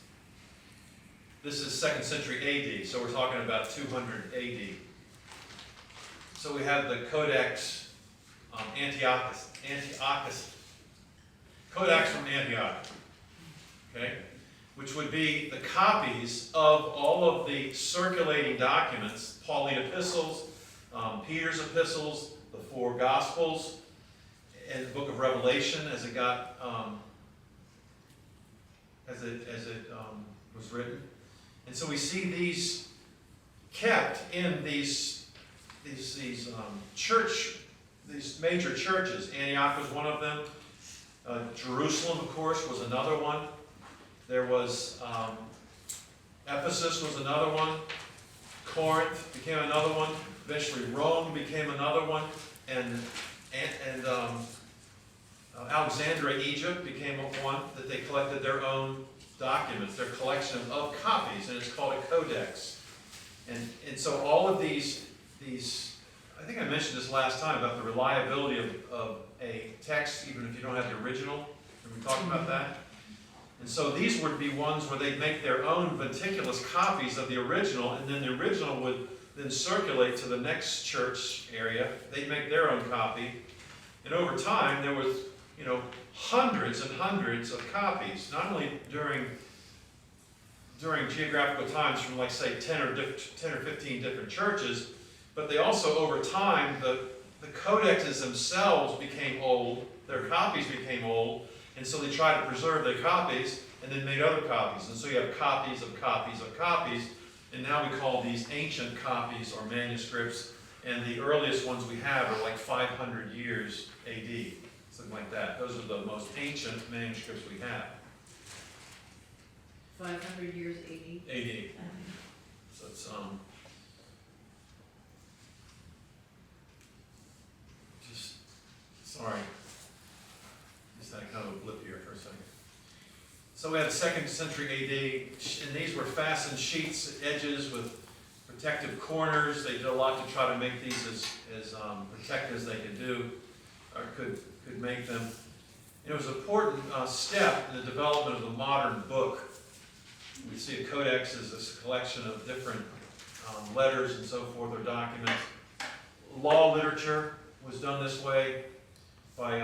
This is 2nd century AD, so we're talking about 200 AD. So we have the Codex Antiochus. Codex from Antioch, okay? Which would be the copies of all of the circulating documents, Pauline epistles, Peter's epistles, the 4 Gospels, and the book of Revelation as it got, was written. And so we see these kept in these major churches. Antioch was one of them. Jerusalem, of course, was another one. There was Ephesus was another one. Corinth became another one. Eventually Rome became another one. And Alexandria, Egypt became one that they collected their own documents, their collection of copies, and it's called a codex. And so all of these, I think I mentioned this last time about the reliability of a text, even if you don't have the original. Did we talk about that? And so these would be ones where they'd make their own meticulous copies of the original, and then the original would then circulate to the next church area. They'd make their own copy. And over time, there was, hundreds and hundreds of copies, not only during geographical times from, like, say, 10 or 15 different churches, but they also, over time, the codexes themselves became old, their copies became old, and so they tried to preserve their copies and then made other copies. And so you have copies of copies of copies, and now we call these ancient copies or manuscripts, and the earliest ones we have are like 500 years AD, something like that. Those are the most ancient manuscripts we have. 500 years AD? AD. So it's, sorry. Just had kind of a blip here for a second. So we had 2nd century AD, and these were fastened sheets, edges with protective corners. They did a lot to try to make these as protected as they could do, or could make them. It was an important step in the development of the modern book. We see a codex as a collection of different letters and so forth, or documents. Law literature was done this way by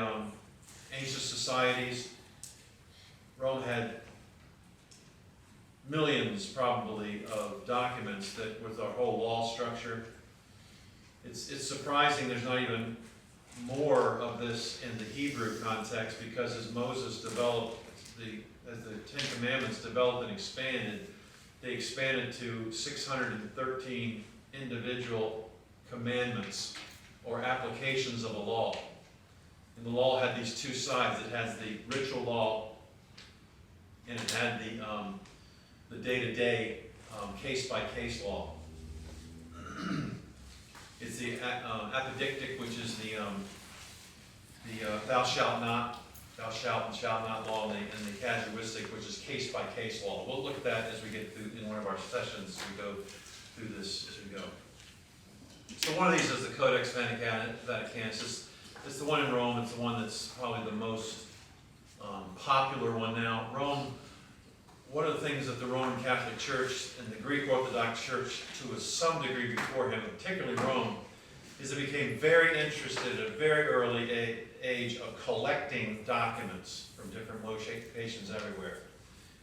ancient societies. Rome had millions, probably, of documents that with our whole law structure. It's surprising there's not even more of this in the Hebrew context, because as Moses developed, as the 10 Commandments developed and expanded, they expanded to 613 individual commandments or applications of a law. And the law had these two sides. It has the ritual law, and it had the day-to-day, case-by-case law. It's the apodictic, which is the thou shalt not, thou shalt and shalt not law, and the casuistic, which is case by case law. We'll look at that as we get through in one of our sessions as we go through this as we go. So one of these is the Codex Vaticanus. It's the one in Rome. It's the one that's probably the most popular one now. Rome. One of the things that the Roman Catholic Church and the Greek Orthodox Church, to some degree before him, particularly Rome, is it became very interested at a very early age of collecting documents from different locations everywhere.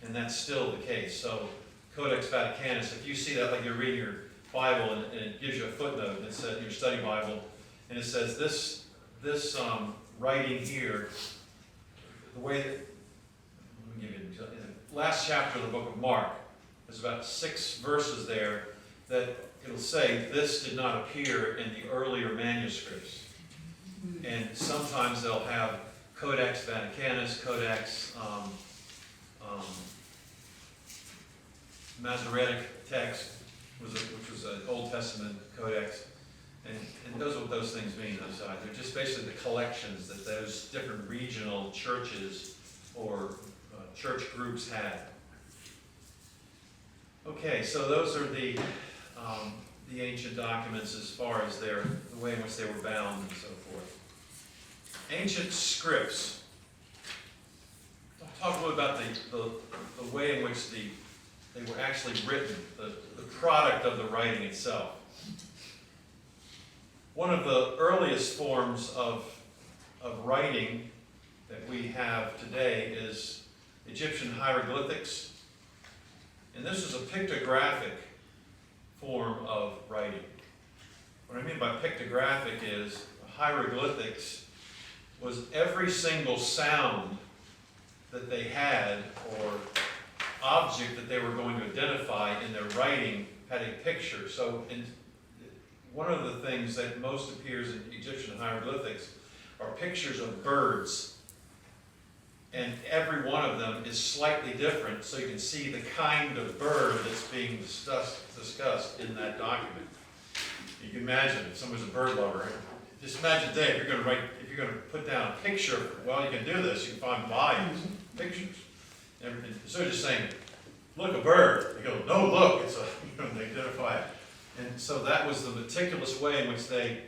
And that's still the case. So Codex Vaticanus, if you see that, like you're reading your Bible and it gives you a footnote that says, your study Bible, and it says this writing here, the way that, let me give you an example. In the last chapter of the book of Mark, there's about 6 verses there that it'll say this did not appear in the earlier manuscripts. And sometimes they'll have Codex Vaticanus, Codex Masoretic text, which was an Old Testament codex. And those are what those things mean, those sides. They're just basically the collections that those different regional churches or church groups had. Okay, so those are the ancient documents as far as the way in which they were bound and so forth. Ancient scripts. I'll talk a little about the way in which they were actually written, the product of the writing itself. One of the earliest forms of writing that we have today is Egyptian hieroglyphics. And this is a pictographic form of writing. What I mean by pictographic is hieroglyphics was every single sound that they had or object that they were going to identify in their writing had a picture. So one of the things that most appears in Egyptian hieroglyphics are pictures of birds. And every one of them is slightly different, so you can see the kind of bird that's being discussed in that document. You can imagine if someone's a bird lover. Just imagine today, if you're going to put down a picture, well, you can do this. You can find volumes of pictures. And so just saying, look, a bird. They go, no, look, it's they identify it. And so that was the meticulous way in which they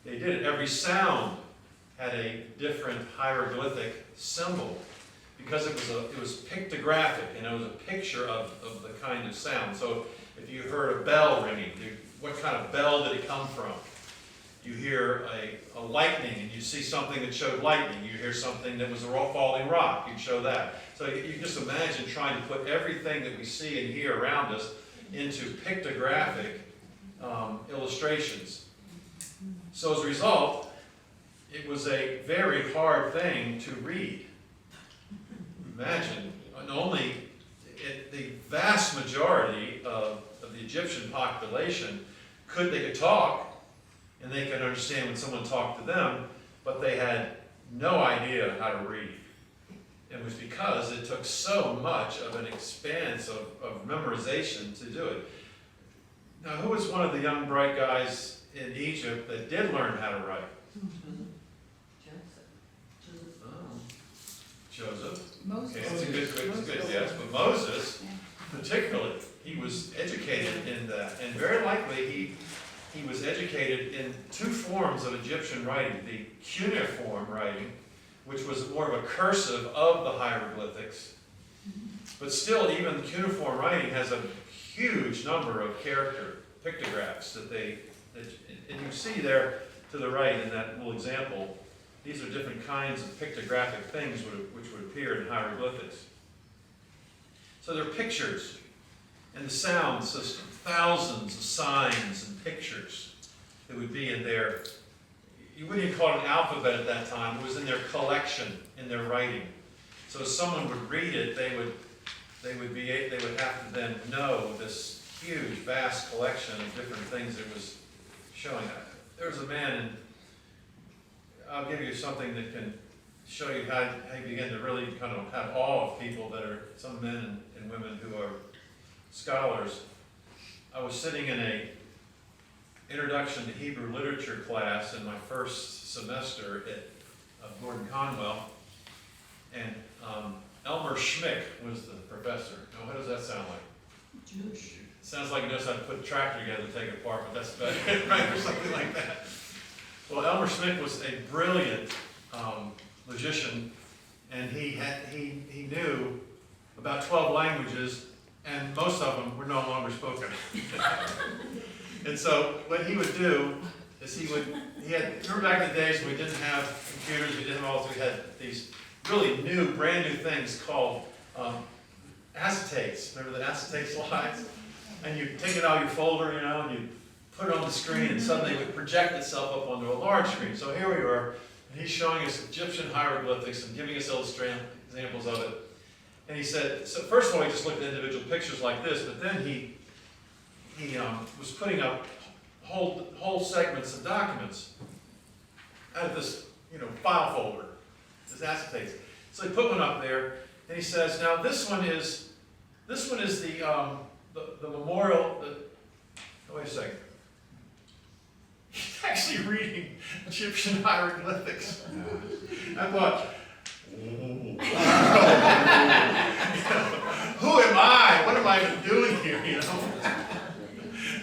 did it. Every sound had a different hieroglyphic symbol because it was pictographic, and it was a picture of the kind of sound. So if you heard a bell ringing, what kind of bell did it come from? You hear a lightning and you see something that showed lightning. You hear something that was a falling rock, you'd show that. So you just imagine trying to put everything that we see and hear around us into pictographic illustrations. So as a result, it was a very hard thing to read. Imagine, the vast majority of the Egyptian population they could talk, and they could understand when someone talked to them, but they had no idea how to read. It was because it took so much of an expanse of memorization to do it. Now, who was one of the young bright guys in Egypt that did learn how to write? Joseph. Moses. Okay, it's a good guess. But Moses, particularly, he was educated in that. And very likely he was educated in 2 forms of Egyptian writing. The cuneiform writing, which was more of a cursive of the hieroglyphics. But still, even the cuneiform writing has a huge number of character pictographs and you see there to the right in that little example. These are different kinds of pictographic things which would appear in hieroglyphics. So they're pictures and the sound system, thousands of signs and pictures that would be in there. You wouldn't even call it an alphabet at that time. It was in their collection, in their writing. So if someone would read it, they would have to then know this huge, vast collection of different things it was showing. There was a man in I'll give you something that can show you how you begin to really kind of have awe of people that are some men and women who are scholars. I was sitting in introduction to Hebrew literature class in my first semester at Gordon Conwell, and Elmer Schmick was the professor. Now, what does that sound like? Jewish. Sounds like he knows how to put a tractor together to take it apart, but that's about it, right, or something like that. Well, Elmer Schmick was a brilliant logician, and he knew about 12 languages, and most of them were no longer spoken. And so what he would do is remember back in the days when we didn't have computers, we didn't have all, we had these really new, brand new things called acetates. Remember the acetate slides? And you take it out of your folder, and you put it on the screen, and suddenly it would project itself up onto a large screen. So here we are, and he's showing us Egyptian hieroglyphics and giving us examples of it. And he said, so first of all, he just looked at individual pictures like this, but then he was putting up whole segments of documents out of this, file folder, this acetates. So he put one up there, and he says, now this one is the memorial. Wait a second. He's actually reading Egyptian hieroglyphics. I thought, who am I? What am I even doing here?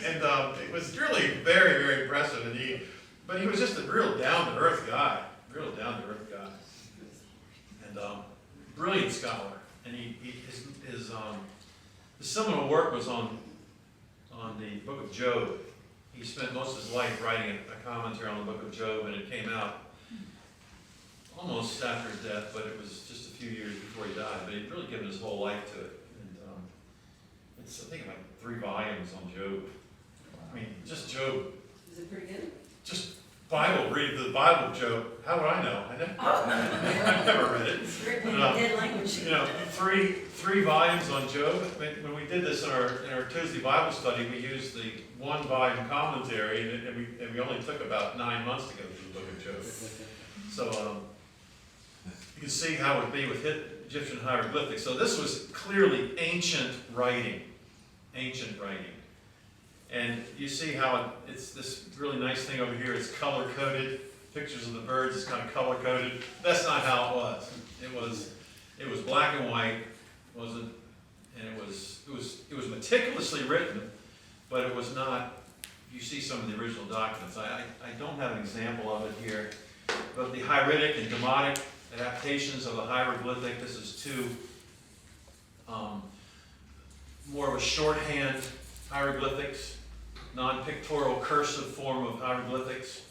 And it was really very, very impressive. But he was just a real down-to-earth guy, and brilliant scholar. And his seminal work was on the Book of Job. He spent most of his life writing a commentary on the Book of Job, and it came out almost after his death, but it was just a few years before he died. But he'd really given his whole life to it. And it's, I think, like 3 volumes on Job. I mean, just Job. Is it pretty good? Just read the Bible of Job. How would I know? I've never read it. It's written in a dead language. 3 volumes on Job. When we did this in our Tuesday Bible study, we used the 1-volume commentary, and we only took about 9 months to go through the Book of Job. So you can see how it would be with Egyptian hieroglyphics. So this was clearly ancient writing. And you see how it's this really nice thing over here. It's color-coded. Pictures of the birds is kind of color-coded. That's not how it was. It was black and white, wasn't? And it was meticulously written, but it was not. You see some of the original documents. I don't have an example of it here, but the hieratic and demotic adaptations of the hieroglyphic. This is 2 more of a shorthand hieroglyphics, non-pictorial cursive form of hieroglyphics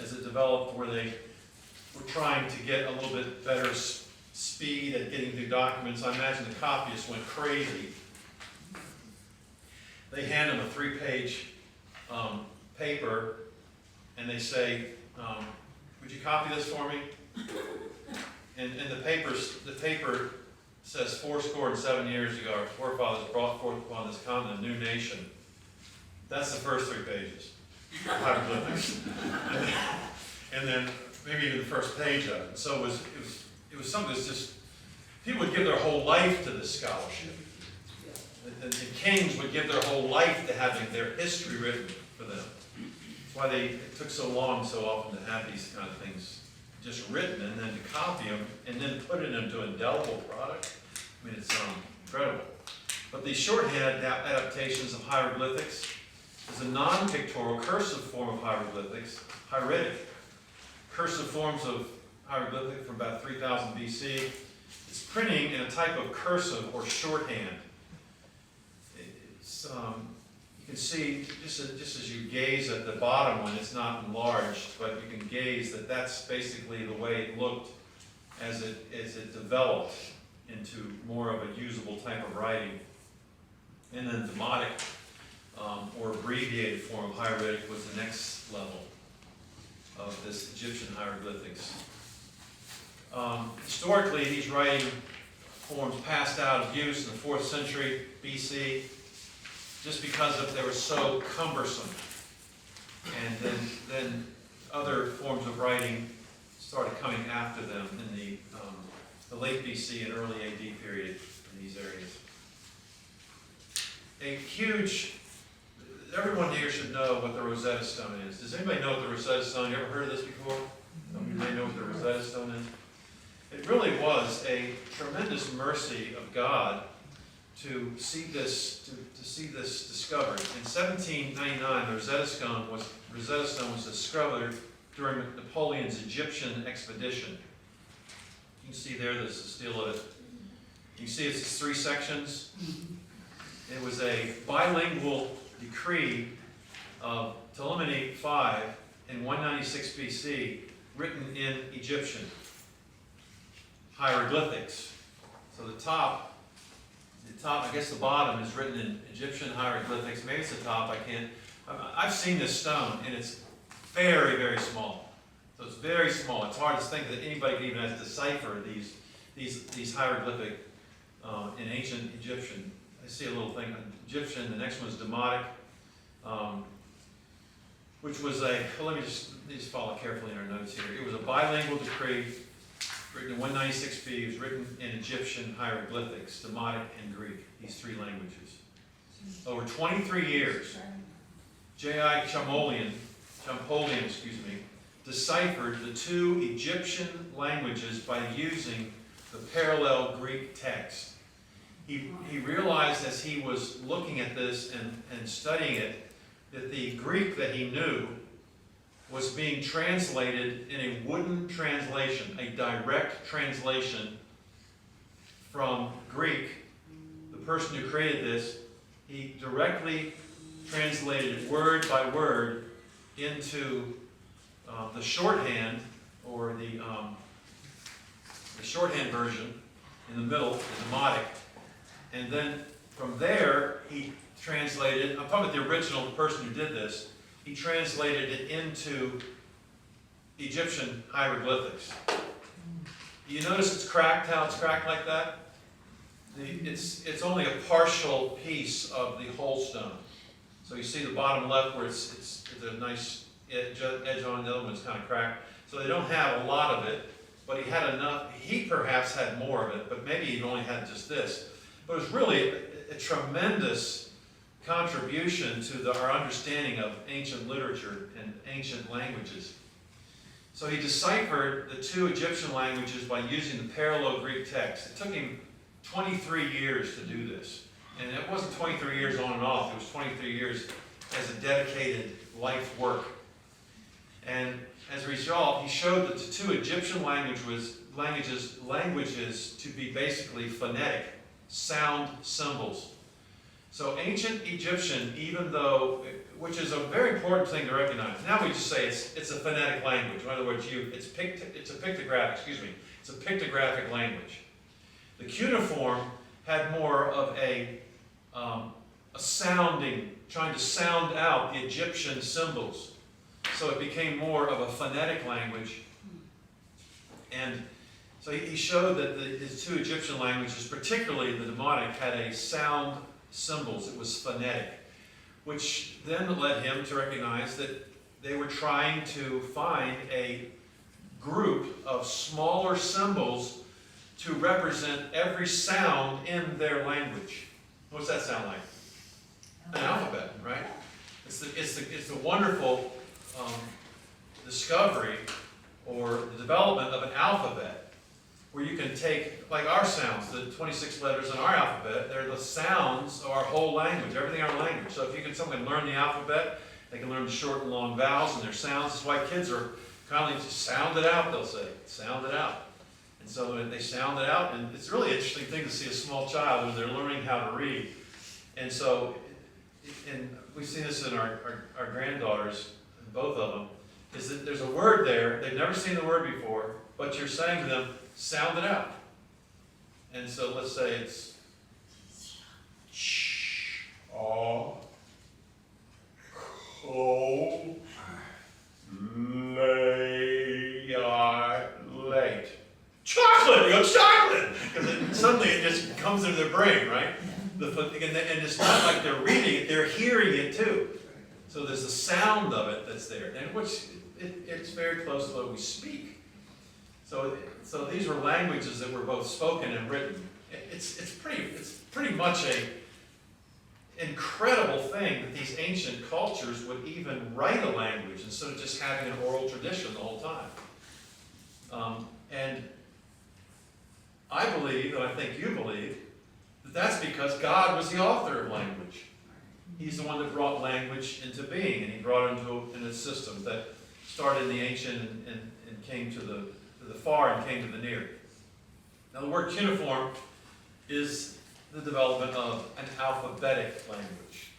as it developed, where they were trying to get a little bit better speed at getting through documents. I imagine the copyists went crazy. They hand them a 3-page paper, and they say, would you copy this for me? And the paper says 87 years ago, our forefathers brought forth upon this continent a new nation. That's the first 3 pages of hieroglyphics. And then maybe even the first page of it. So it was something that's just, people would give their whole life to this scholarship. The kings would give their whole life to having their history written for them. That's why it took so long so often to have these kind of things just written, and then to copy them, and then put it into an indelible product. I mean, it's incredible. But these shorthand adaptations of hieroglyphics is a non-pictorial cursive form of hieroglyphics, hieratic. Cursive forms of hieroglyphic from about 3000 BC. It's printing in a type of cursive or shorthand. You can see, just as you gaze at the bottom one, it's not enlarged, but you can gaze that that's basically the way it looked as it developed into more of a usable type of writing. And then demotic, or abbreviated form of hieratic, was the next level of this Egyptian hieroglyphics. Historically, these writing forms passed out of use in the 4th century BC just because they were so cumbersome. And then other forms of writing started coming after them in the late BC and early AD period in these areas. everyone here should know what the Rosetta Stone is. Does anybody know what the Rosetta Stone? You ever heard of this before? Anybody know what the Rosetta Stone is? It really was a tremendous mercy of God to see this discovered. In 1799, the Rosetta Stone was discovered during Napoleon's Egyptian expedition. You can see there's the steel of it. You see it's 3 sections. It was a bilingual decree of Ptolemy V in 196 BC, written in Egyptian hieroglyphics. So the top, I guess the bottom is written in Egyptian hieroglyphics. Maybe it's the top, I can't. I've seen this stone, and it's very, very small. So it's very small. It's hard to think that anybody could even decipher these hieroglyphic in ancient Egyptian. I see a little thing in Egyptian. The next one is Demotic, which was let me just follow carefully in our notes here. It was a bilingual decree written in 196 B. It was written in Egyptian hieroglyphics, Demotic and Greek, these 3 languages. Over 23 years, J.I. Champollion, deciphered the 2 Egyptian languages by using the parallel Greek text. He realized as he was looking at this and studying it that the Greek that he knew was being translated in a wooden translation, a direct translation from Greek. The person who created this, he directly translated it word by word into the shorthand, or the shorthand version in the middle, the Demotic. And then from there, he translated, I'm talking about the original person who did this, he translated it into Egyptian hieroglyphics. You notice it's cracked, how it's cracked like that? It's only a partial piece of the whole stone. So you see the bottom left where it's a nice edge on, the other one's kind of cracked. So they don't have a lot of it, but he had enough. He perhaps had more of it, but maybe he only had just this. But it was really a tremendous contribution to our understanding of ancient literature and ancient languages. So he deciphered the 2 Egyptian languages by using the parallel Greek text. It took him 23 years to do this. And it wasn't 23 years on and off. It was 23 years as a dedicated life work. And as a result, he showed that the 2 Egyptian languages to be basically phonetic, sound symbols. So ancient Egyptian, even though, which is a very important thing to recognize. Now we just say it's a phonetic language. In other words, it's a pictographic language. The cuneiform had more of a sounding, trying to sound out the Egyptian symbols. So it became more of a phonetic language. And so he showed that his 2 Egyptian languages, particularly the Demotic, had a sound symbols. It was phonetic, which then led him to recognize that they were trying to find a group of smaller symbols to represent every sound in their language. What's that sound like? An alphabet, right? It's the wonderful discovery or the development of an alphabet, where you can take, like our sounds, the 26 letters in our alphabet, they're the sounds of our whole language, everything in our language. So if someone can learn the alphabet, they can learn the short and long vowels and their sounds. That's why kids are kind of just sound it out, they'll say. Sound it out. And so they sound it out, and it's a really interesting thing to see a small child when they're learning how to read. And so, and we see this in our granddaughters, both of them, is that there's a word there, they've never seen the word before, but you're saying to them, sound it out. And so let's say it's sh, aw, ko, late. Chocolate! You go, chocolate! Because suddenly it just comes into their brain, right? And it's not like they're reading it, they're hearing it too. So there's the sound of it that's there, and it's very close to what we speak. So these were languages that were both spoken and written. It's pretty much incredible thing that these ancient cultures would even write a language instead of just having an oral tradition the whole time. And I believe, and I think you believe, that that's because God was the author of language. He's the one that brought language into being, and he brought it into a system that started in the ancient and came to the far and came to the near. Now the word cuneiform is the development of an alphabetic language.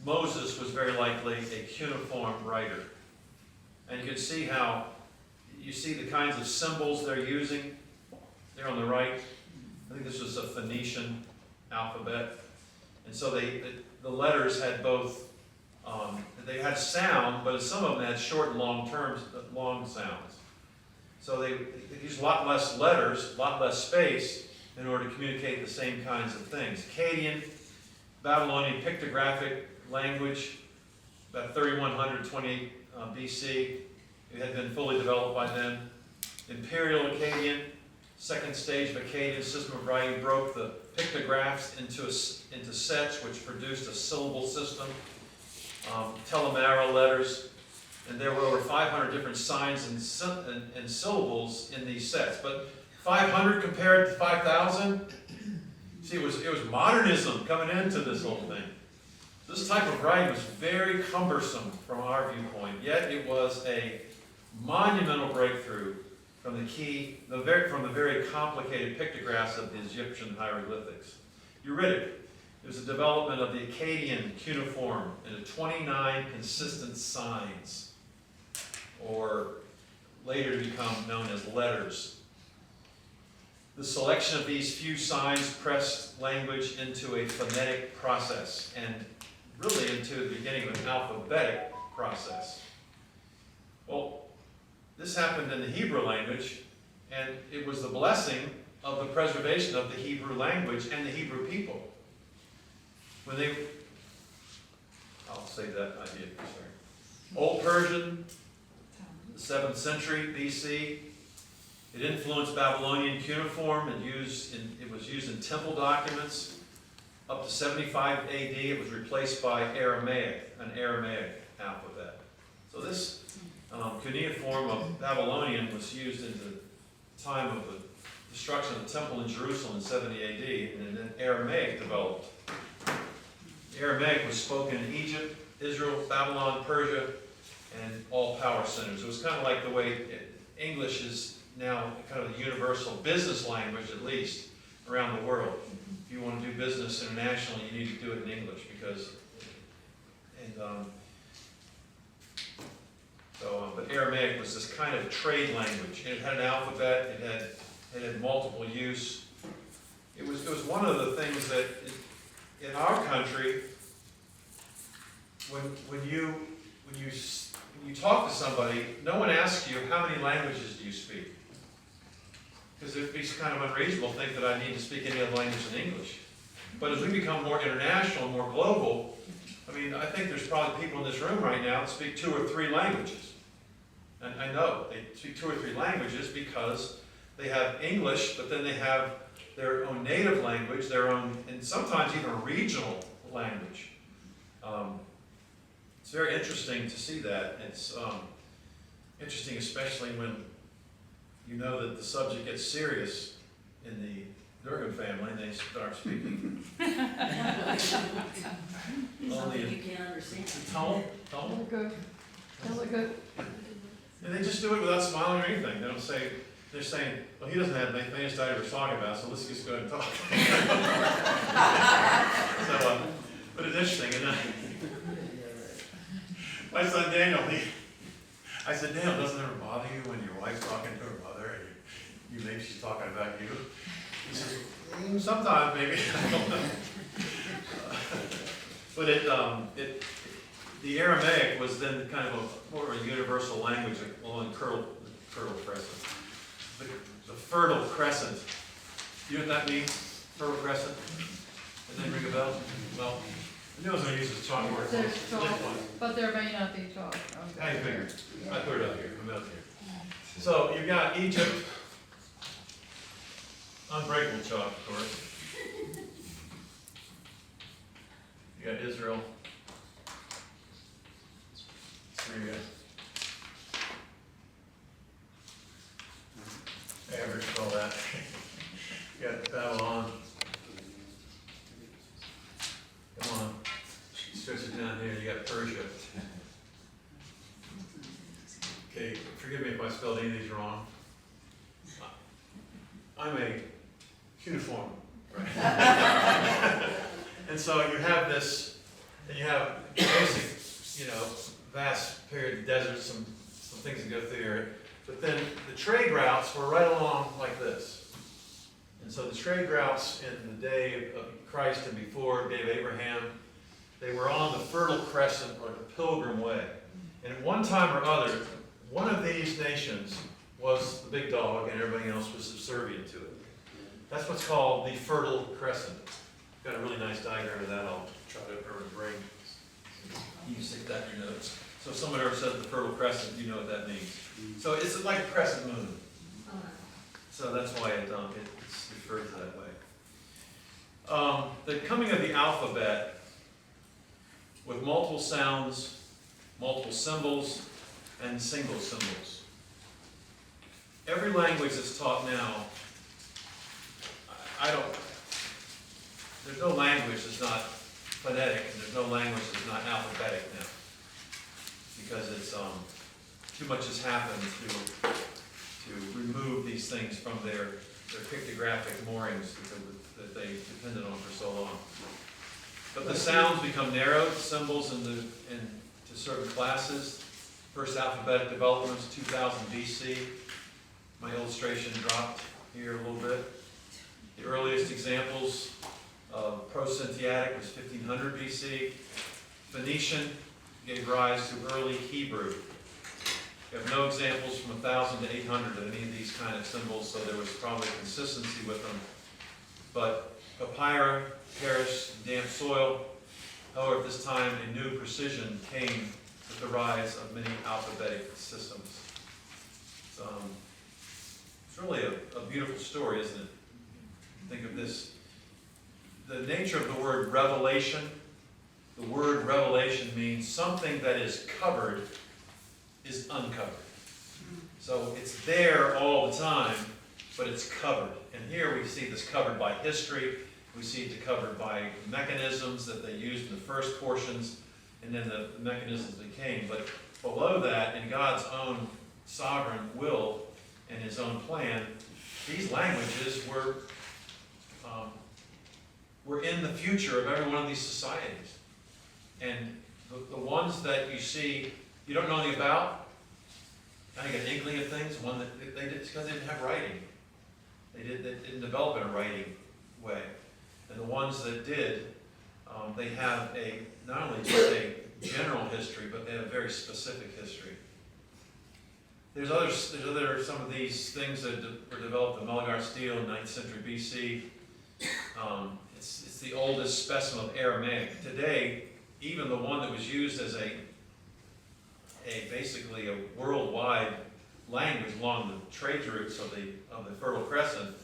Moses was very likely a cuneiform writer. And you can see how, you see the kinds of symbols they're using there on the right. I think this was a Phoenician alphabet. And so the letters had both, they had sound, but some of them had short and long sounds. So they used a lot less letters, a lot less space in order to communicate the same kinds of things. Akkadian, Babylonian pictographic language, about 3128 BC. It had been fully developed by then. Imperial Akkadian, second stage of Akkadian system of writing, broke the pictographs into sets, which produced a syllable system. Telemara letters, and there were over 500 different signs and syllables in these sets. But 500 compared to 5,000, see, it was modernism coming into this whole thing. This type of writing was very cumbersome from our viewpoint, yet it was a monumental breakthrough from the very complicated pictographs of the Egyptian hieroglyphics. Uritic, it was a development of the Akkadian cuneiform into 29 consistent signs, or later to become known as letters. The selection of these few signs pressed language into a phonetic process, and really into the beginning of an alphabetic process. Well, this happened in the Hebrew language, and it was the blessing of the preservation of the Hebrew language and the Hebrew people. I'll say that idea, sorry. Old Persian, the 7th century BC. It influenced Babylonian cuneiform. It was used in temple documents. Up to 75 AD, it was replaced by Aramaic, an Aramaic alphabet. So this cuneiform of Babylonian was used in the time of the destruction of the temple in Jerusalem in 70 AD, and then Aramaic developed. Aramaic was spoken in Egypt, Israel, Babylon, Persia, and all power centers. It was kind of like the way English is now kind of a universal business language, at least, around the world. If you want to do business internationally, you need to do it in English but Aramaic was this kind of trade language, and it had an alphabet. It had multiple use. It was one of the things that in our country, when you talk to somebody, no one asks you how many languages do you speak, because it'd be kind of unreasonable to think that I need to speak any other language than English. But as we become more international, more global, I mean, I think there's probably people in this room right now that speak 2 or 3 languages. And I know they speak 2 or 3 languages because they have English, but then they have their own native language, their own, and sometimes even a regional language. It's very interesting to see that. It's interesting, especially when you know that the subject gets serious in the Durgan family and they start speaking. Something you can't understand. Tone? Good. Good. And they just do it without smiling or anything. They don't say, they're saying, well, he doesn't have anything to start talking about, so let's just go ahead and talk. But it's interesting. And my son Daniel, I said, Daniel, doesn't it ever bother you when your wife's talking to her mother and you think she's talking about you? He says, sometimes maybe, I don't know. But the Aramaic was then kind of more of a universal language along the Fertile Crescent. The Fertile Crescent. Do you know what that means? Fertile Crescent? Does that ring a bell? Well, I knew I was going to use this chalk word. There's chalk, but there may not be chalk. I figured. I put it up here. I'm up here. So you've got Egypt. Unbreakable chalk, of course. You got Israel. Syria. Average, all that. You got Babylon. Come on. Stretch it down here, you got Persia. Okay, forgive me if I spelled any of these wrong. I'm a cuneiform, right? And so you have this, and you have basic, vast period of desert, some things that go through here. But then the trade routes were right along like this. And so the trade routes in the day of Christ and before, the day of Abraham, they were on the Fertile Crescent or the Pilgrim Way. And at one time or other, one of these nations was the big dog and everybody else was subservient to it. That's what's called the Fertile Crescent. Got a really nice diagram of that. I'll try to remember to bring. You can stick that in your notes. So if someone ever says the Fertile Crescent, you know what that means. So it's like a crescent moon. So that's why it's referred to that way. The coming of the alphabet with multiple sounds, multiple symbols, and single symbols. Every language that's taught now, there's no language that's not phonetic, and there's no language that's not alphabetic now. Because it's, too much has happened to remove these things from their pictographic moorings that they depended on for so long. But the sounds become narrowed, symbols into certain classes. First alphabetic development was 2000 BC. My illustration dropped here a little bit. The earliest examples of Proto-Synthiatic was 1500 BC. Phoenician gave rise to early Hebrew. We have no examples from 1000 to 800 of any of these kind of symbols, so there was probably consistency with them. But papyri, perish in damp soil. However, at this time, a new precision came with the rise of many alphabetic systems. It's really a beautiful story, isn't it? Think of this. The nature of the word revelation. The word revelation means something that is covered is uncovered. So it's there all the time, but it's covered. And here we see this covered by history. We see it covered by mechanisms that they used in the first portions, and then the mechanisms that came. But below that, in God's own sovereign will and His own plan, these languages were in the future of every one of these societies. And the ones that you see, you don't know anything about, kind of get an inkling of things, one that they did, because they didn't have writing. They didn't develop in a writing way. And the ones that did, they have not only just a general history, but they have a very specific history. There's some of these things that were developed in Mulgar stele in 9th century BC. It's the oldest specimen of Aramaic. Today, even the one that was used as basically a worldwide language along the trade routes of the Fertile Crescent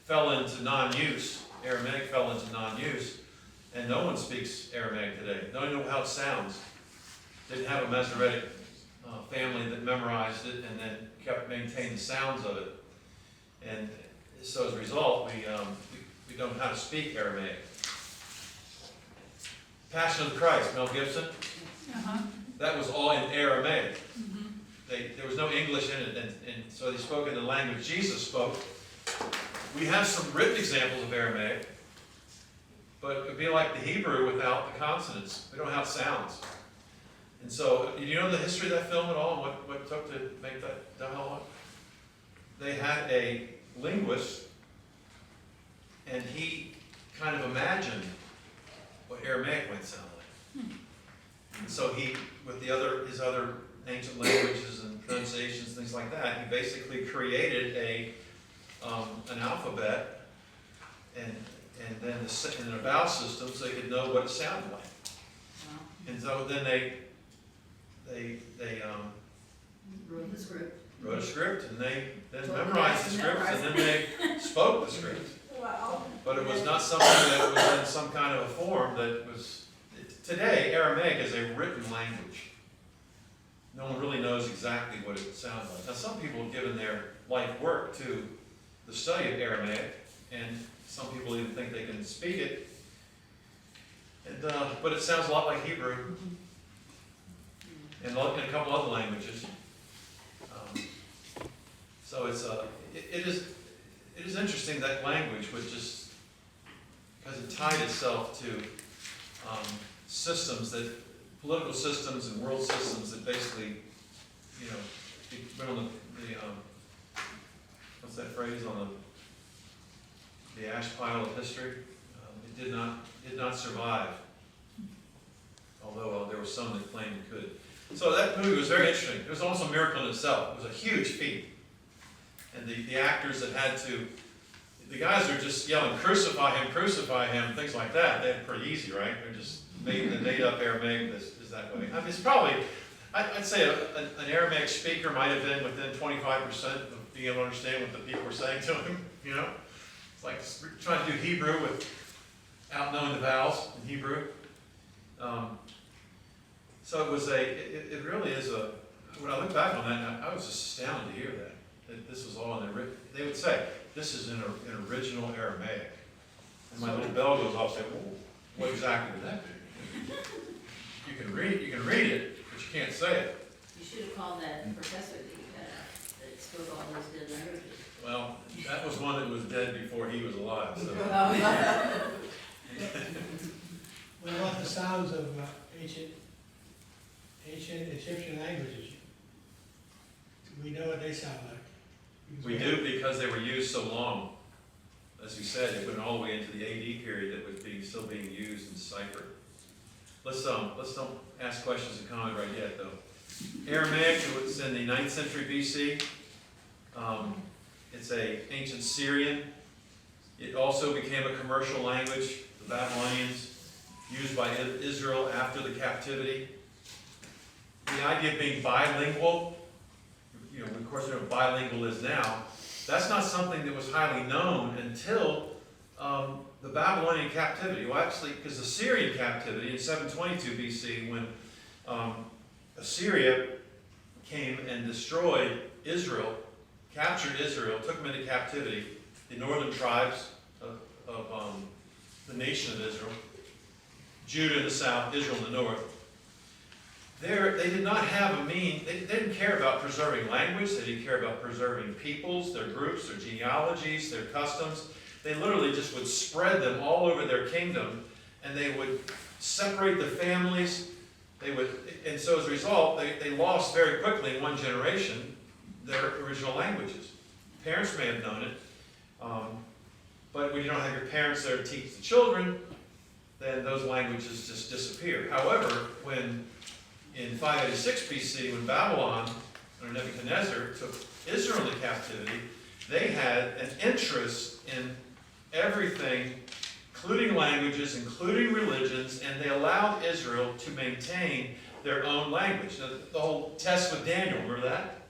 fell into non-use. Aramaic fell into non-use, and no one speaks Aramaic today. Don't even know how it sounds. Didn't have a Masoretic family that memorized it and then maintained the sounds of it. And so as a result, we don't know how to speak Aramaic. Passion of the Christ, Mel Gibson. That was all in Aramaic. There was no English in it, and so they spoke in the language Jesus spoke. We have some written examples of Aramaic, but it would be like the Hebrew without the consonants. We don't have sounds. And so, do you know the history of that film at all, and what it took to make that dialogue? They had a linguist, and he kind of imagined what Aramaic might sound like. And so he, with his other ancient languages and pronunciations, things like that, he basically created an alphabet and then a vowel system so he could know what it sounded like. And so then they Wrote the script. wrote a script, and they then memorized the scripts, and then they spoke the script. Wow. But it was not something that was in some kind of a form that was, it today, Aramaic is a written language. No one really knows exactly what it sounds like. Now, some people have given their life work to the study of Aramaic, and some people even think they can speak it. And, but it sounds a lot like Hebrew and a couple other languages. So it is interesting that language was just, because it tied itself to systems that, political systems and world systems that basically, you know, went on the what's that phrase, on the ash pile of history. It did not survive, although there were some that claimed it could. So that movie was very interesting. It was almost a miracle in itself. It was a huge feat. And the actors that had to, the guys are just yelling, crucify him, things like that. They're pretty easy, right? They're just made up Aramaic is that way. I mean, it's probably, I'd say an Aramaic speaker might have been within 25% of being able to understand what the people were saying to him, you know? It's like trying to do Hebrew without knowing the vowels in Hebrew. So it was it really is when I look back on that, I was just astounded to hear that this was all in the, they would say, this is in an original Aramaic. And my little bell goes off saying, well, what exactly would that be? You can read it, but you can't say it. You should have called that professor that spoke all those dead languages. Well, that was one that was dead before he was alive, so. What about the sounds of ancient Egyptian languages? We know what they sound like. Because We do because they were used so long. As you said, it went all the way into the AD period that was still being used and deciphered. Let's don't ask questions and comment right yet, though. Aramaic, it was in the 9th century BC. It's an ancient Syrian. It also became a commercial language. The Babylonians used by Israel after the captivity. The idea of being bilingual, you know, of course, we know what bilingual is now. That's not something that was highly known until the Babylonian captivity. Well, actually, because the Syrian captivity in 722 BC, when Assyria came and destroyed Israel, captured Israel, took them into captivity, the northern tribes of the nation of Israel, Judah in the south, Israel in the north. They did not have they didn't care about preserving language, they didn't care about preserving peoples, their groups, their genealogies, their customs. They literally just would spread them all over their kingdom, and they would separate the families. And so as a result, they lost very quickly in one generation their original languages. Parents may have known it, but when you don't have your parents there to teach the children, then those languages just disappear. However, when in 586 BC, when Babylon, or Nebuchadnezzar, took Israel into captivity, they had an interest in everything, including languages, including religions, and they allowed Israel to maintain their own language. Now, the whole test with Daniel, remember that?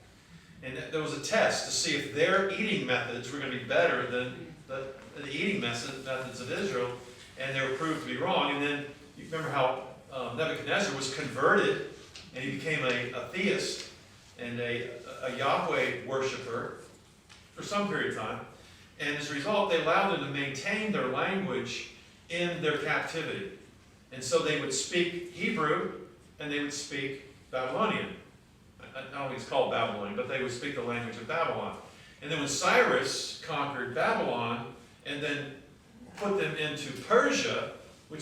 And there was a test to see if their eating methods were going to be better than the eating methods of Israel, and they were proved to be wrong. And then, you remember how Nebuchadnezzar was converted, and he became a theist and a Yahweh worshiper for some period of time. And as a result, they allowed them to maintain their language in their captivity. And so they would speak Hebrew, and they would speak Babylonian. I don't think it's called Babylonian, but they would speak the language of Babylon. And then when Cyrus conquered Babylon, and then put them into Persia,